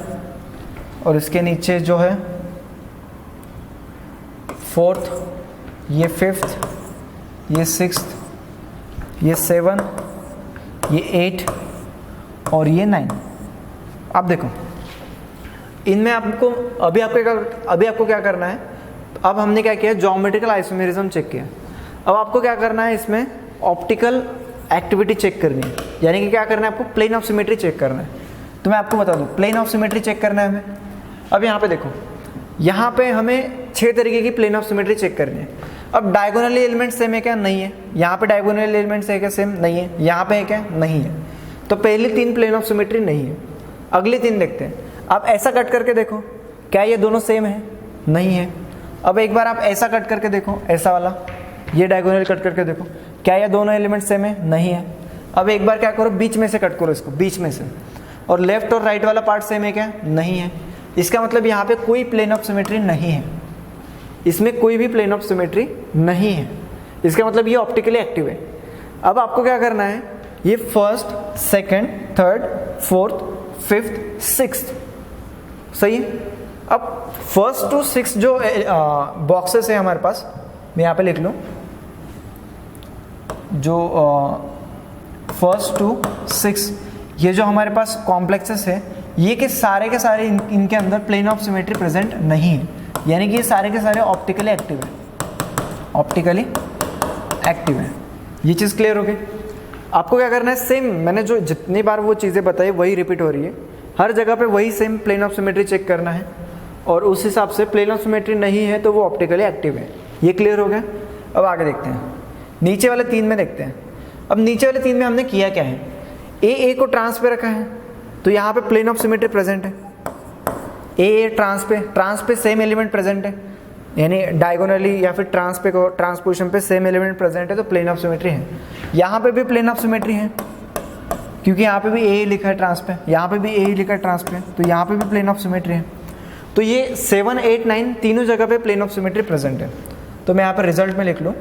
और इसके नीचे जो है फोर्थ, ये फिफ्थ, ये सिक्स्थ, ये 7, ये 8 और ये 9। अब देखो इनमें आपको अभी आपको क्या करना है, अब हमने क्या किया, ज्योमेट्रिकल आइसोमेरिज्म चेक किया। अब आपको क्या करना है, इसमें ऑप्टिकल एक्टिविटी चेक करनी है, यानी कि क्या करना है आपको, प्लेन ऑफ सिमेट्री चेक करना है। तो मैं आपको बता दूं प्लेन ऑफ सिमेट्री चेक करना है हमें। अब यहाँ पे देखो, यहाँ पे हमें 6 तरीके की प्लेन ऑफ सिमेट्री चेक करनी है। अब डायगोनल एलिमेंट सेम है क्या? नहीं है। यहाँ पे डायगोनल एलिमेंट्स है क्या? सेम नहीं है। यहाँ पे है क्या? नहीं है। तो पहली 3 प्लेन ऑफ सिमेट्री नहीं है। अगली 3 देखते हैं। आप ऐसा कट करके देखो, क्या ये दोनों सेम है? नहीं है। अब एक बार आप ऐसा कट करके देखो, ऐसा वाला, ये डायगोनल कट करके देखो, क्या ये दोनों एलिमेंट सेम है? नहीं है। अब एक बार क्या करो, बीच में से कट करो इसको, बीच में से, और लेफ्ट और राइट वाला पार्ट सेम है क्या? नहीं है। इसका मतलब यहाँ पे कोई प्लेन ऑफ सिमेट्री नहीं है, इसमें कोई भी प्लेन ऑफ सिमेट्री नहीं है। इसका मतलब ये ऑप्टिकली एक्टिव है। अब आपको क्या करना है, ये first, second, third, fourth, fifth, sixth, सही है। अब फर्स्ट टू सिक्स जो बॉक्सेस है हमारे पास, मैं यहाँ पे लिख लूँ, जो फर्स्ट टू 6 ये जो हमारे पास कॉम्प्लेक्सेस है, ये के सारे इनके अंदर प्लेन ऑफ सिमेट्री प्रेजेंट नहीं है, यानी कि ये सारे के सारे ऑप्टिकली एक्टिव है, ऑप्टिकली एक्टिव है। ये चीज़ क्लियर हो गई। आपको क्या करना है, सेम मैंने जो जितनी बार वो चीज़ें बताई वही रिपीट हो रही है, हर जगह पे वही same plane of symmetry check करना है, और उस हिसाब से प्लेन ऑफ सिमेट्री नहीं है तो वो ऑप्टिकली एक्टिव है। ये क्लियर हो गया। अब आगे देखते हैं, नीचे वाले 3 में देखते हैं। अब नीचे वाले 3 में हमने किया क्या है, ए को ट्रांस पे रखा है, तो यहाँ पे प्लेन ऑफ सिमेट्री प्रेजेंट है। ए ट्रांस पे सेम एलिमेंट प्रेजेंट है, यानी डायगोनली या फिर ट्रांसपोजिशन पे सेम एलिमेंट प्रेजेंट है, तो प्लेन ऑफ सिमेट्री है। यहाँ पे भी प्लेन ऑफ सिमेट्री है, क्योंकि यहाँ पे भी ए लिखा है ट्रांस पे, यहाँ पे भी ए लिखा है ट्रांस पे, तो यहाँ पे भी प्लेन ऑफ सिमेट्री है। तो ये 7, 8, 9 तीनों जगह पे प्लेन ऑफ सिमेट्री प्रेजेंट है। तो मैं यहाँ पे रिजल्ट में लिख लूँ,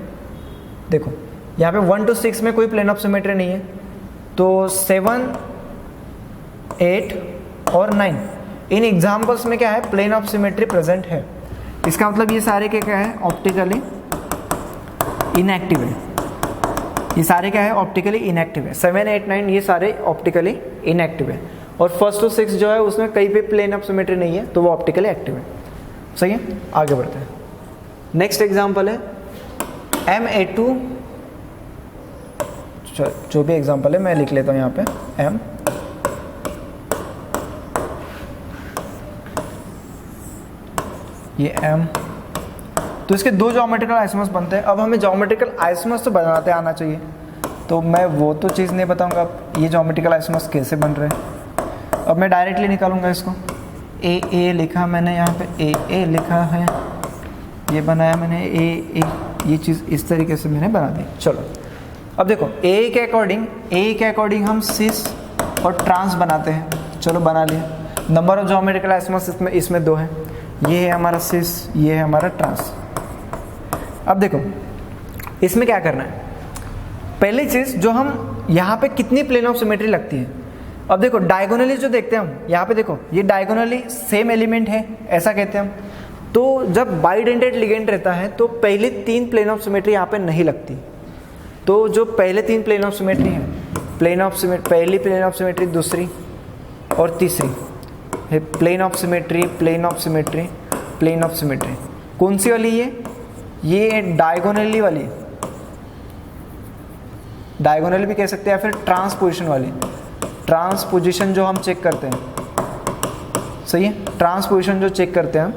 देखो यहाँ पे 1 to 6 में कोई प्लेन ऑफ सिमेट्री नहीं है, तो 7, 8 और 9 इन एग्जाम्पल्स में क्या है, प्लेन ऑफ सिमेट्री प्रेजेंट है। इसका मतलब ये सारे क्या है, ऑप्टिकली इनएक्टिव है। ये सारे क्या है, ऑप्टिकली इनएक्टिव है। 7, 8, 9 ये सारे ऑप्टिकली इनएक्टिव है, और 1 to 6 जो है उसमें कहीं पे प्लेन ऑफ सिमेट्री नहीं है, तो वो ऑप्टिकली एक्टिव है। सही है, आगे बढ़ते हैं। नेक्स्ट एग्जाम्पल है Ma2, जो भी एग्जाम्पल है मैं लिख लेता हूँ यहाँ पे M, ये M। तो इसके 2 ज्योमेट्रिकल आइसोमर्स बनते हैं। अब हमें ज्योमेट्रिकल आइसोमर्स तो बनाते आना चाहिए, तो मैं वो तो चीज़ नहीं बताऊंगा ये ज्योमेट्रिकल आइसोमर्स कैसे बन रहे हैं। अब मैं डायरेक्टली निकालूंगा इसको। ए लिखा मैंने यहाँ पे, ए लिखा है, ये बनाया मैंने ए, ये चीज़ इस तरीके से मैंने बना दी। चलो अब देखो ए के अकॉर्डिंग हम सिस और ट्रांस बनाते हैं। चलो बना लिया। नंबर ऑफ ज्योमेट्रिकल आइसोमर्स इसमें 2 है, ये है हमारा सिस, ये है हमारा ट्रांस। अब देखो इसमें क्या करना है, पहली चीज़ जो हम यहाँ पे कितनी प्लेन ऑफ सिमेट्री लगती है। अब देखो डायगोनली जो देखते हैं हम, यहाँ पे देखो ये डायगोनली सेम एलिमेंट है ऐसा कहते हैं हम। तो जब बाइडेंटेड लिगेंड रहता है तो पहले 3 प्लेन ऑफ सिमेट्री यहाँ पे नहीं लगती। तो जो पहले 3 प्लेन ऑफ सिमेट्री हैं प्लेन ऑफ सिमेट्री, पहली प्लेन ऑफ सिमेट्री, दूसरी और तीसरी है plane of symmetry, plane of symmetry, plane of symmetry. कौन सी वाली ये डायगोनली वाली, डायगोनल भी कह सकते हैं या फिर ट्रांसपोजिशन वाली। ट्रांसपोजिशन जो हम चेक करते हैं, सही है, ट्रांसपोजिशन जो चेक करते हैं हम,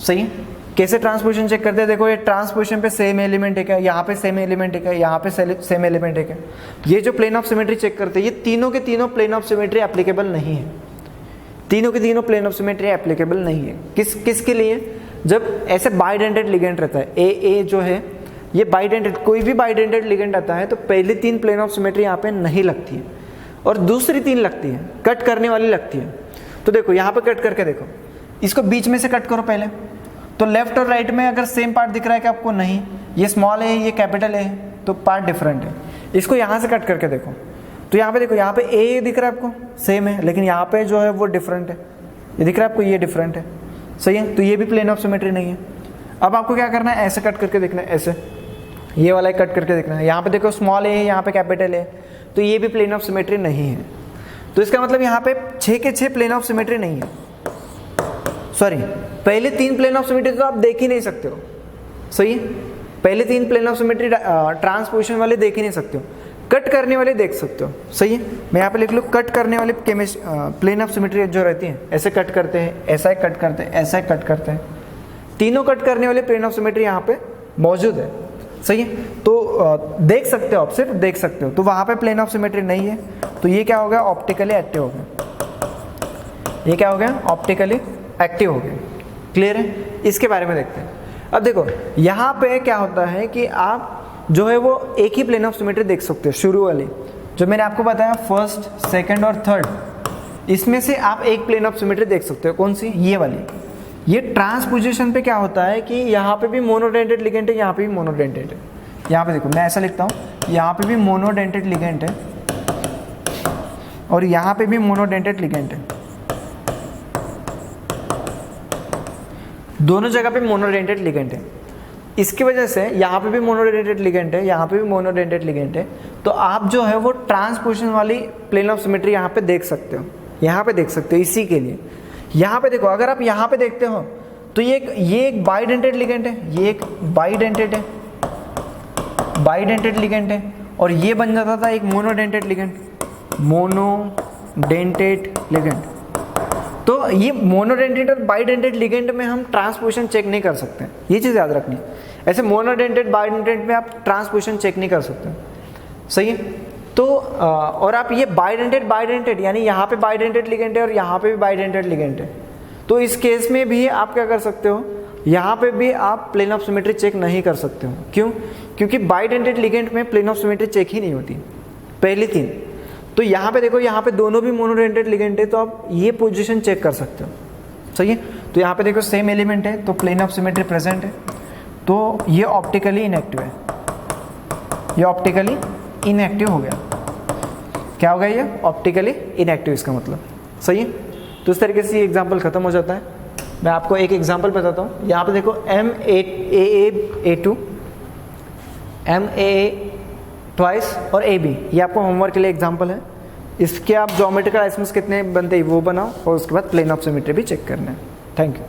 सही है। कैसे ट्रांसपोजिशन चेक करते हैं, देखो ये ट्रांसपोजिशन पे सेम एलिमेंट है क्या, यहाँ पे सेम एलिमेंट है क्या, यहाँ पे सेम एलिमेंट है क्या। ये जो प्लेन ऑफ सिमेट्री चेक करते हैं, ये तीनों के तीनों प्लेन ऑफ सिमेट्री एप्लीकेबल नहीं है, तीनों के तीनों प्लेन ऑफ सिमेट्री एप्लीकेबल नहीं है। किसके लिए, जब ऐसे बाइडेंटेड लिगेंड रहता है, ए जो है ये बाइडेंटेड, कोई भी बाइडेंटेड लिगेंड आता है तो पहली 3 प्लेन ऑफ सिमेट्री यहाँ पे नहीं लगती है और दूसरी 3 लगती है, कट करने वाली लगती है। तो देखो यहाँ पे कट करके देखो, इसको बीच में से कट करो पहले, तो लेफ्ट और राइट में अगर सेम पार्ट दिख रहा है कि आपको, नहीं, ये स्मॉल है ये कैपिटल है, तो पार्ट डिफरेंट है। इसको यहाँ से कट करके देखो, तो यहाँ पे देखो, यहाँ पे ए दिख रहा है आपको, सेम है, लेकिन यहाँ पे जो है वो डिफरेंट है, ये दिख रहा है आपको, ये डिफरेंट है, सही है, तो ये भी प्लेन ऑफ सिमेट्री नहीं है। अब आपको क्या करना है, ऐसे कट करके देखना है, ऐसे ये वाला कट करके देखना है। यहाँ पे देखो स्मॉल ए है, यहाँ पे कैपिटल है, तो ये भी प्लेन ऑफ सिमेट्री नहीं है। तो इसका मतलब यहाँ पे 6 के 6 प्लेन ऑफ सिमेट्री नहीं है, सॉरी, पहले 3 प्लेन ऑफ सिमेट्री तो आप देख ही नहीं सकते हो, सही है, पहले 3 प्लेन ऑफ सिमेट्री ट्रांसपोजिशन वाले देख ही नहीं सकते हो, कट करने वाले देख सकते हो, सही है। मैं यहाँ पे लिख लूँ, कट करने वाले प्लेन ऑफ सिमेट्री जो रहती है, ऐसे कट करते हैं, ऐसा कट करते हैं, ऐसा कट करते हैं, तीनों कट करने वाले प्लेन ऑफ सिमेट्री यहाँ पे मौजूद है, सही है। तो देख सकते हो आप, सिर्फ देख सकते हो, तो वहाँ पे प्लेन ऑफ सिमेट्री नहीं है, तो ये क्या हो गया, ऑप्टिकली एक्टिव हो गया, ये क्या हो गया, ऑप्टिकली एक्टिव हो गया। क्लियर है, इसके बारे में देखते हैं। अब देखो यहाँ पे क्या होता है कि आप जो है वो एक ही प्लेन ऑफ सिमेट्री देख सकते हो, शुरू वाली जो मैंने आपको बताया, फर्स्ट, सेकंड और थर्ड, इसमें से आप एक प्लेन ऑफ सिमेट्री देख सकते हो, कौन सी, ये वाली। ये ट्रांसपोजिशन पे क्या होता है कि यहाँ पे भी मोनोडेंटेड लिगेंड है, यहाँ पे भी मोनोडेंटेड है। यहाँ पे देखो मैं ऐसा लिखता हूँ, यहाँ पे भी मोनोडेंटेड लिगेंड है और यहाँ पे भी मोनोडेंटेड लिगेंड है, दोनों जगह पे मोनोडेंटेड लिगेंड है। इसकी वजह से यहाँ पे भी मोनोडेंटेड लिगेंड है, यहाँ पे भी मोनोडेंटेड लिगेंड है, तो आप जो है वो ट्रांसपोजिशन वाली प्लेन ऑफ सिमेट्री यहाँ पे देख सकते हो, यहाँ पे देख सकते हो। इसी के लिए यहाँ पे देखो, अगर आप यहाँ पे देखते हो तो ये एक बाइडेंटेड लिगेंड है, ये एक बाइडेंटेड है, बाइडेंटेड लिगेंड है, और ये बन जाता था एक मोनोडेंटेड लिगेंड, मोनोडेंटेड लिगेंड। तो ये मोनोडेंटेड और बाइडेंटेड लिगेंड में हम ट्रांसपोजिशन चेक नहीं कर सकते, ये चीज़ याद रखनी। ऐसे मोनोडेंटेड बाइडेंटेड में आप ट्रांसपोजिशन चेक नहीं कर सकते, सही है। तो और आप ये बाइडेंटेड यानी यहाँ पे बाइडेंटेड लिगेंड है और यहाँ पे भी बाइडेंटेड लिगेंड है, तो इस केस में भी आप क्या कर सकते हो, यहाँ पे भी आप प्लेन ऑफ सिमेट्री चेक नहीं कर सकते हो। क्यों? क्योंकि बाइडेंटेड लिगेंड में प्लेन ऑफ सिमेट्री चेक ही नहीं होती, पहली 3। तो यहाँ पे देखो, यहाँ पे दोनों भी मोनोडेंटेड लिगेंड है, तो आप ये पोजीशन चेक कर सकते हो, सही है। तो यहाँ पे देखो सेम एलिमेंट है, तो प्लेन ऑफ सिमेट्री प्रेजेंट है, तो ये ऑप्टिकली इनएक्टिव है, ये ऑप्टिकली इनएक्टिव हो गया। क्या हो गया ये? ऑप्टिकली इनएक्टिव, इसका मतलब, सही है। तो इस तरीके से ये एग्जाम्पल खत्म हो जाता है। मैं आपको एक एग्जाम्पल बताता हूँ। यहाँ पे देखो MAA2, MAA ट्वाइस और AB, ये आपको होमवर्क के लिए एग्जाम्पल है। इसके आप ज्योमेट्रिकल आइसोमर्स कितने बनते हैं वो बनाओ, और उसके बाद प्लेन ऑफ सिमेट्री भी चेक करना है। Thank you.